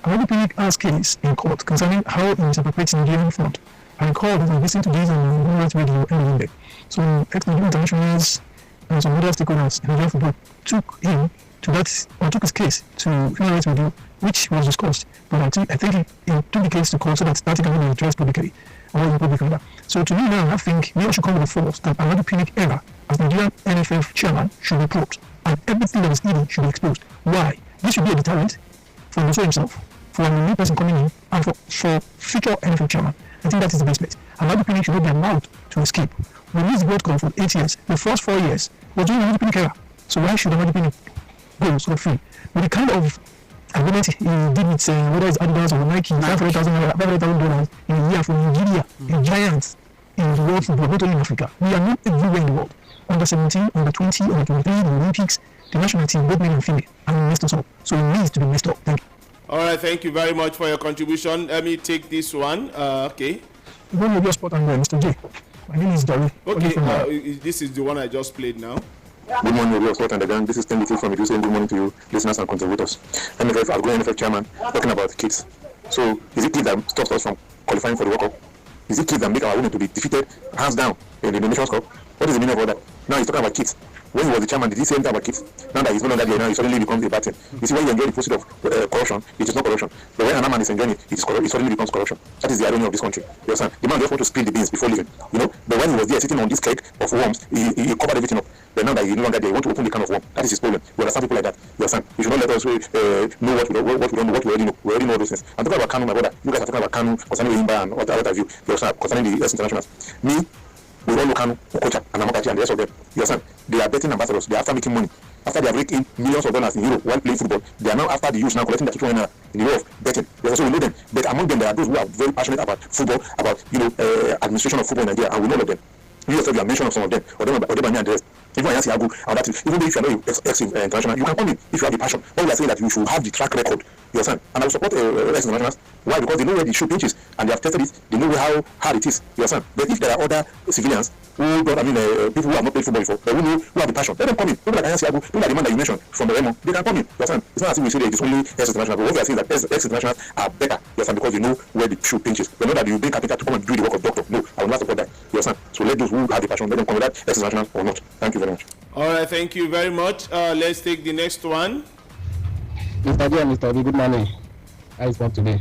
Our PNIC has case in court concerning how it interprets Nigerian fund. I recall that I listened to this on World Radio and Monday. So ex-Nigerian internationals and some other stakeholders in Nigerian football took his case to Human Rights Review, which was discussed. But I think it took the case to court so that can be addressed publicly. and what Republic Canada. So to me now, I think we should come with a force that Ahmadu Pinnick era as Nigerian NFF chairman should be probed, and everything that is hidden should be exposed. Why? This should be a deterrent for Nso himself, for a new person coming in, and for future NFF chairman. I think that is the best place. Ahmadu Pinnick should not be allowed to escape. We missed the World Cup for 8 years. The first 4 years was during Ahmadu Pinnick era. So why should Ahmadu Pinnick go sort of free? With the kind of agreement he did with whether it's Adidas or Nike, $500,000 in a year for Nigeria, a giant in the world football, not only in Africa. We are not everywhere in the world. Under 17, under 20, under 23, the Olympics, the national team, both men and female, and we messed us up. So it needs to be messed up. Thank you. All right, thank you very much for your contribution. Let me take this one. Okay. Good morning, your sport and Mr. J. My name is Dari. Okay, this is the one I just played now. Good morning, your sport and the gang. This is Timothy from Edu saying good morning to you, listeners and contributors. NFF, outgoing NFF chairman, talking about kids. So, is it kids that stops us from qualifying for the World Cup? Is it kids that make our women to be defeated, hands down, in the Nations Cup? What is the meaning of all that? Now he's talking about kids. When he was the chairman, did he say anything about kids? Now that he's no longer there, now he suddenly becomes a bad thing. You see, when you enjoy the pursuit of corruption, it is not corruption. But when another man is enjoying it, it suddenly becomes corruption. That is the irony of this country. You understand? The man just want to spill the beans before leaving. You know? But when he was there sitting on this keg of worms, he covered everything up. But now that he's no longer there, he want to open the can of worm. That is his problem. You understand people like that? You understand? You should not let us know what we don't know, what we already know. We already know those things. I'm talking about Kanu, my brother. You guys are talking about Kanu, concerning Imba and what have you. You understand? Concerning the US internationals. Me, we all know Kanu, Okocha, and Amokachi, and the rest of them. You understand? They are betting ambassadors. They are after making money. After they have raked in millions of dollars in Europe while playing football, they are now after the youth now collecting the $200 in the way of betting. So we know them. But among them, there are those who are very passionate about football, about administration of football in Nigeria, and we know all of them. You yourself, you have mentioned of some of them, or them by me and the rest. Even if you are not international, you can come in if you have the passion. All we are saying that you should have the track record. You understand? And I will support ex-internationals. Why? Because they know where the shoe pinches and they have tested it. They know how hard it is. You understand? But if there are other civilians who don't, people who have not played football before, but who have the passion, let them come in. People like Ayasiago, people like the man that you mentioned from the Remo, they can come in. You understand? It's not as if we say that it is only ex-international. But what we are saying is that ex-internationals are better. You understand? Because they know where the shoe pinches. They know that you bring capital to come and do the work of doctor. No, I will not support that. You understand? So let those who have the passion, let them come with that, ex-international or not. Thank you very much. All right, thank you very much. Let's take the next one. Mr. J and Mr. B, good morning. How is work today?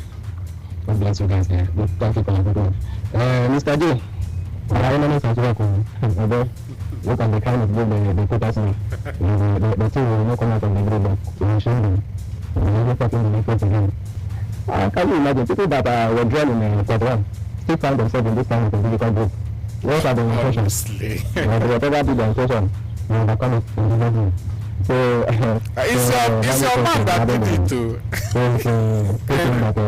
God bless you guys here. Good, thank you for the good one. Mr. J, I don't know if I work on look at the kind of good they put us in. The team will not come out of the group, but we will show them. We will not talk in the report again. Can you imagine people that were drawn in part one still find themselves in this kind of difficult group? What are the impressions? Whatever be the impression, you overcome it in the group. So it's your man that did it too. So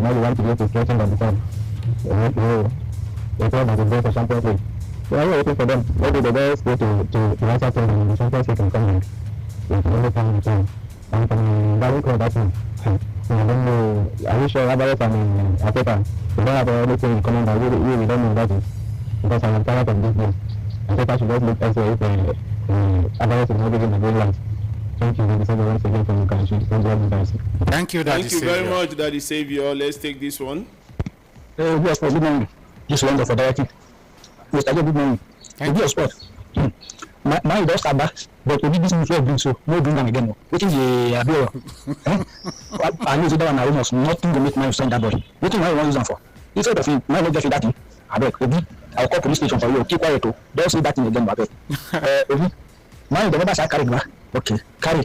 now you want to go to stretching on the time. They thought that they go for Champions League. So I'm waiting for them. Maybe the guys go to answer to the Champions League and come in. It's the only time in time. And from that call that one. I don't know. Are you sure about it? I mean, Ateta, you don't have anything in common that we don't know about it. Because I'm tired of this game. Ateta should just look elsewhere if otherwise it's not giving the green light. Thank you very much, Daddy Savior. Let's take this one. Yes, good morning. Just wonder for directing. Mr. Good morning. Thank you. Sport. My does come back, but we did this before doing so. No doing them again. What is the I know that one almost nothing to make my son that boy. What do I want to use them for? Instead of him, my not just that thing. I beg, I'll call police station for you. Keep quiet. Don't say that thing again, my beg. Now the members are carried back. Okay, carry.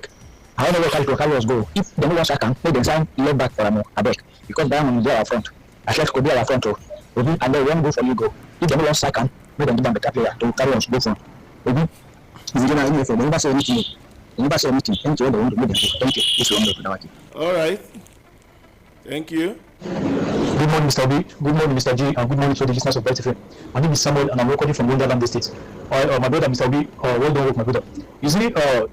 I don't know where carry us go. If the members are can, make them sign left back for a I beg. Because Diamond is there up front. Ashlex could be at front. And then one go for you go. If the members can, make them give them better player to carry us go front. If you don't have anything, never say anything. Never say anything. Thank you. Thank you. This one. All right. Thank you. Good morning, Mr. B. Good morning, Mr. G. And good morning to the listeners of Bright FM. My name is Samuel and I'm recording from Wonderland State. My brother, Mr. B, well done work, my brother. You see, concerning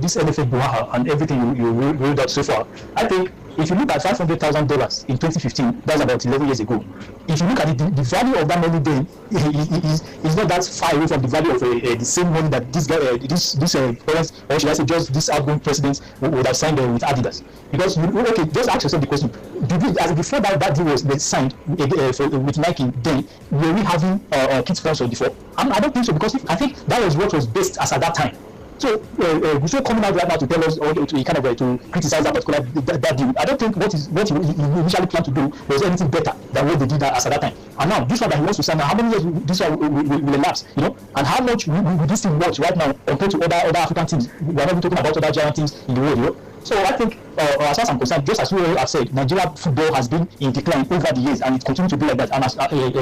this NFA Buhaha and everything you read out so far, I think if you look at $500,000 in 2015, that's about 11 years ago. If you look at the value of that money then is not that far away from the value of the same money that this guy, this parents, or should I say just this outgoing president would have signed with Adidas. Because just ask yourself the question: before that deal was signed with Nike, then were we having kit sponsors before? I don't think so, because I think that was what was based as at that time. So, Gusau coming out right now to tell us or to kind of to criticize that particular that deal. I don't think what he initially planned to do was anything better than what they did as at that time. And now this one that he wants to sign, now how many years this one will elapse, you know? And how much will this team watch right now compared to other African teams? We are not even talking about other giant teams in the world, you know? So I think, as far as I'm concerned, just as you have said, Nigeria football has been in decline over the years, and it continues to be like that. And as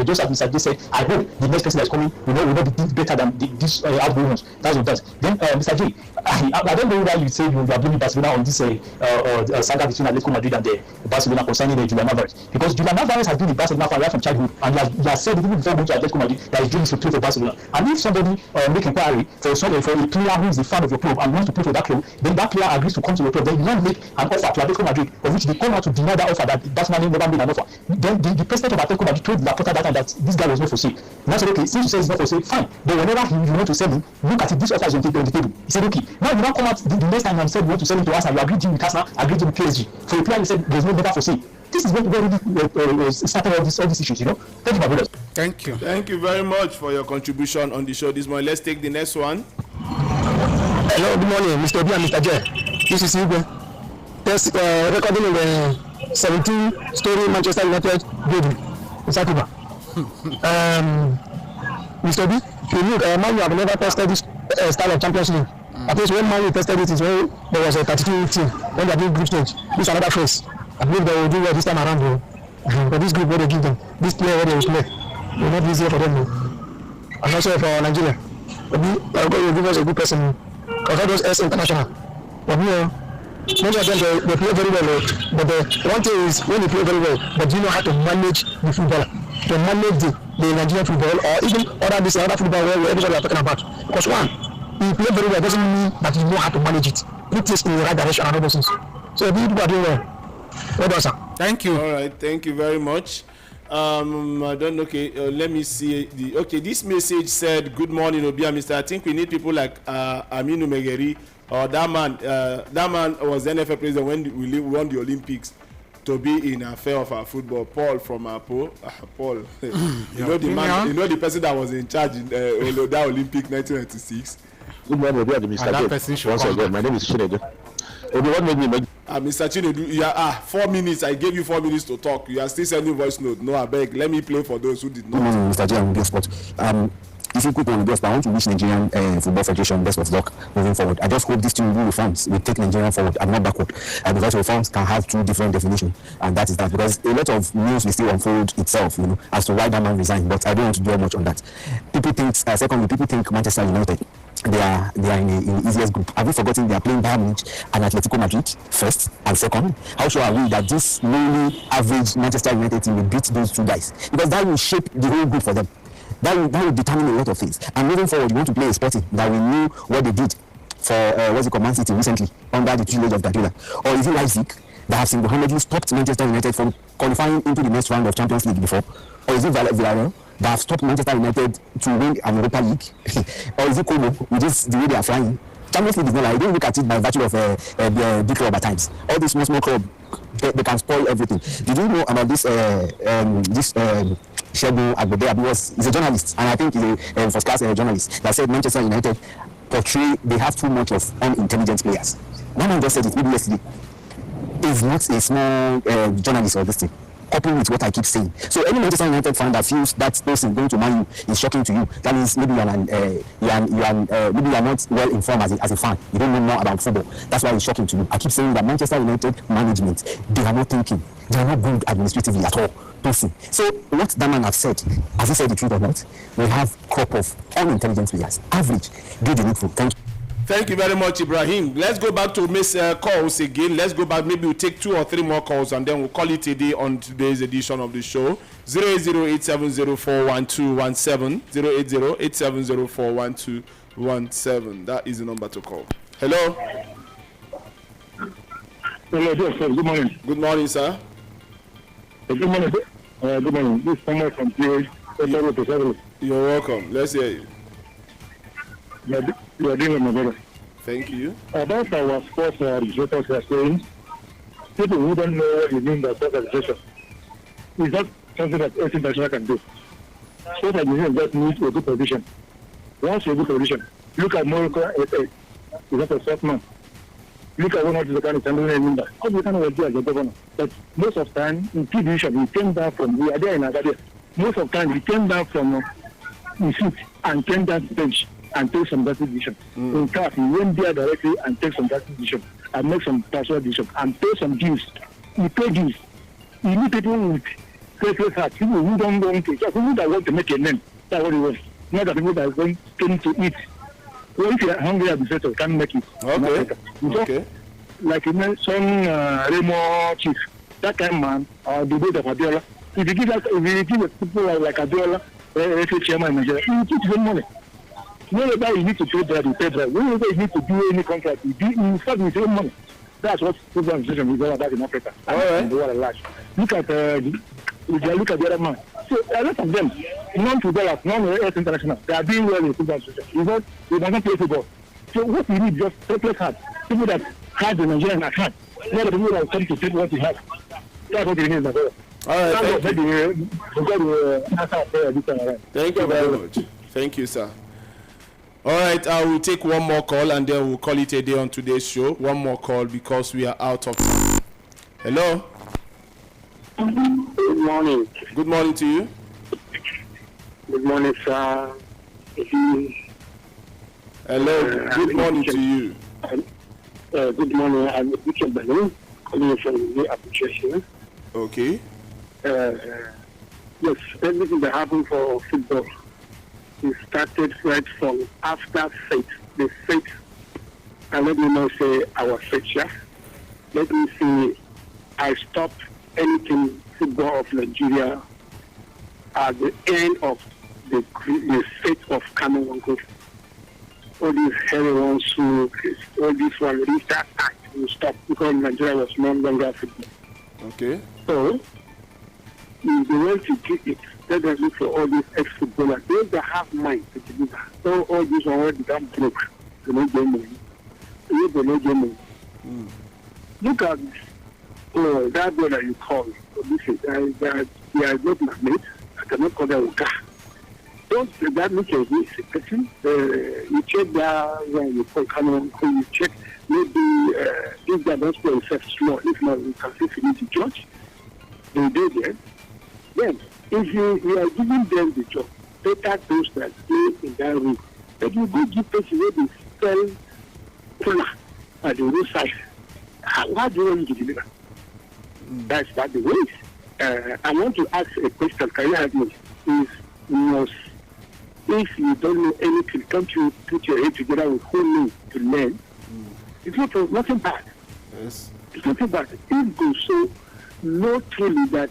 just as Mr. J said, I hope the next person that's coming will not be better than this outgoing ones. That's what it does. Then, Mr. J, I don't know why you say you are blaming Barcelona on this saga between Atletico Madrid and Barcelona concerning Julian Alvarez, because Julian Alvarez has been in Barcelona right from childhood, and he has said even before going to Atletico Madrid that his dream is to play for Barcelona. And if somebody make inquiry for a player who is a fan of your club and wants to play for that club, then that player agrees to come to your club. Then you don't make an offer to Atletico Madrid, of which they come out to deny that offer, that Barcelona never made an offer. Then the president of Atletico Madrid told Laporta that time that this guy was not for sale. Now said, okay, since you say it's not for sale, fine. But whenever you want to sell him, look at it, this offer is on the table. He said, okay. Now you now come out the next time and said you want to sell him to us, and you agreed with Arsenal, agreed with PSG. For a player, you said there's no better for sale. This is what really started all these issues, you know. Thank you, my brothers. Thank you. Thank you very much for your contribution on the show this morning. Let's take the next one. Hello, good morning, Mr. B and Mr. J. This is Igwe. Test recording in the 17-story Manchester United building in Sakuba. Mr. B, you look, Man U have never tested this style of Champions League. At least when Man U tested it is when there was a 32 team, when they are doing group stage. This is another phase. I believe they will do well this time around, bro. But this group, what they give them, this player, what they will play, it will not be easier for them, bro. And also for Nigeria. But God will give us a good person. Because all those S international. But most of them they play very well, but the one thing is when they play very well, but do you know how to manage the footballer, to manage the Nigerian football, or even other football where everybody are talking about. Because one, you play very well doesn't mean that you know how to manage it. Put this in the right direction and all those things. So if you are doing well, well done, sir. Thank you. All right, thank you very much. I don't know. Okay, let me see. This message said, "Good morning, Obi and Mr. I think we need people like Aminu Megeri." Or that man was the NFL president when we won the Olympics, to be in affair of our football. Paul from Paul, you know the person that was in charge in that Olympic 1996. Good morning, Mr. J. Once again, my name is Chinedu. What made me make Mr. Chinedu, 4 minutes. I gave you 4 minutes to talk. You are still sending voice note. No, I beg. Let me play for those who did not. Mr. J, I'm Media Sport. If you quick on I want to wish Nigerian Football Federation best of luck moving forward. I just hope these two new reforms will take Nigeria forward and not backward. Because reforms can have two different definitions, and that is that. Because a lot of news will still unfold itself, you know, as to why that man resigned. But I don't want to dwell much on that. People think Manchester United, they are in the easiest group. Have we forgotten they are playing Bayern Munich and Atletico Madrid first and second? How sure are we that this lowly average Manchester United team will beat those two guys? Because that will shape the whole group for them. That will determine a lot of things. And moving forward, you want to play a Sporting that we knew what they did for Man City recently under the tutelage of Guardiola, or is it Leipzig that have single-handedly stopped Manchester United from qualifying into the next round of Champions League before, or is it Villarreal that have stopped Manchester United to win an Europa League, or is it Como, which is the way they are flying? Champions League is not like, I don't look at it by virtue of the big club at times. All these small clubs, they can spoil everything. Did you know about this Shegun Agbede? He's a journalist, and I think he's a first-class journalist, that said Manchester United they have too much of unintelligent players. That man just said it maybe yesterday. He's not a small journalist or this thing, coupled with what I keep saying. So any Manchester United fan that feels that person going to Man U is shocking to you, that means maybe you are not well informed as a fan. You don't know more about football. That's why it's shocking to you. I keep saying that Manchester United management, they are not thinking. They are not good administratively at all. So what that man has said, has he said the truth or not? We have a crop of unintelligent players. Average, do the needful. Thank you. Thank you very much, Ibrahim. Let's go back to Miss calls again. Let's go back. Maybe we'll take 2 or 3 more calls and then we'll call it a day on today's edition of the show. 080-870-41217. 080-870-41217. That is the number to call. Hello. Hello, sir. Good morning. Good morning, sir. Good morning. Good morning. This is someone from PH. You're welcome. Let's hear you. You are doing my brother. Thank you. About our sports legislators are saying, people who don't know what you mean by sports legislation, is not something that any international can do. Sports legislation just needs a good position. Once you have a good position, look at Morocco, He's not a soft man. Look at what the kind of handling in that. How do you kind of do as a governor? But most of the time, in P division, we came down from, we are there in Agadir. Most of the time, we came down from the seat and came down to bench and take some dirty decision. In fact, we went there directly and take some dirty decision and make some personal decision and pay some dues. We pay dues. You need people with faithless hearts, people who don't want to, people that want to make a name. That's what it was. Not the people that are going to eat. Well, if you're hungry at the center, you can't make it. Okay. Like you mentioned, Remo Chief, that kind of man, the board of Abiola. If you give people like Abiola, chairman in Nigeria, you keep them money. Whenever you need to pay drive, you pay drive. Whenever you need to do any contract, you start with your money. That's what football association is all about in Africa. All right. The world at large. Look at the other man. So a lot of them, non-footballers, non-AS international, they are doing well in football association. Because they do not play football. So what we need just faithless hearts. People that have the Nigerian at hand. Not the people that come to take what we have. That's what we need. All right, thank you. Thank you very much. Thank you, sir. All right, I will take one more call and then we'll call it a day on today's show. One more call because we are out of time. Hello? Good morning. Good morning to you. Good morning, sir. Hello, good morning to you. Good morning. I'm Richard Balloon, calling from the appreciation. Okay. Yes, everything that happened for football. It started right from after faith, the faith, and let me not say our faith, yeah? Let me say I stopped anything football of Nigeria at the end of the faith of Cameroon. All these heroines who, all these one, restart act will stop because Nigeria was no longer football. Okay. So, if they want to keep it, let them look for all these ex-footballers. Those that have mind to deliver. So all these already become broke. They don't get money. They don't get money. Look at that boy that you call. Listen, they are not my mate. I cannot call them Oka. Don't say that look at this person. You check that when you call Cameroon, you check maybe if they don't play themselves slow, if not, you can see finish the judge. They do there. Then, if you are giving them the job, better those that play in that room. But you go give person where they sell cola at the roadside. How do you want to deliver? That's not the way. I want to ask a question. Can you help me? If you don't know anything, can't you put your head together with who knows to learn? It's nothing bad. Yes. It's nothing bad. If go so know truly that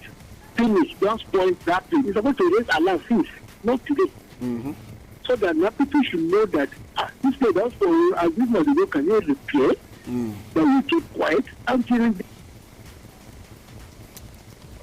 finish, just point that thing. It's supposed to raise alarm since, not today. So that now people should know that this play that's for as this was the can you play? Then you keep quiet until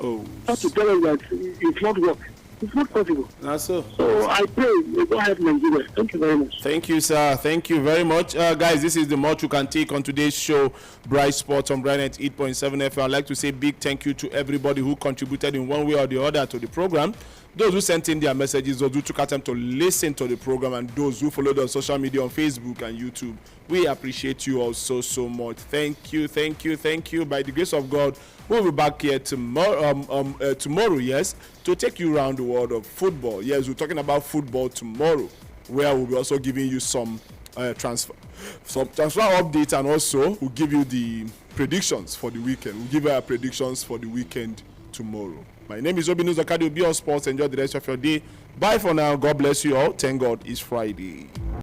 to tell us that it's not work. It's not possible. That's so. So I pray we don't have Nigeria. Thank you very much. Thank you, sir. Thank you very much. Guys, this is the much you can take on today's show, Bright Sports on Bright 8.7 FM. I'd like to say big thank you to everybody who contributed in one way or the other to the program. Those who sent in their messages, those who took out time to listen to the program, and those who followed on social media on Facebook and YouTube. We appreciate you all so much. Thank you. By the grace of God, we'll be back here tomorrow, yes, to take you around the world of football. Yes, we're talking about football tomorrow, where we'll be also giving you some transfer updates, and also we'll give you the predictions for the weekend. We'll give you our predictions for the weekend tomorrow. My name is Obinu Zakadi. Be on sports. Enjoy the rest of your day. Bye for now. God bless you all. Thank God it's Friday.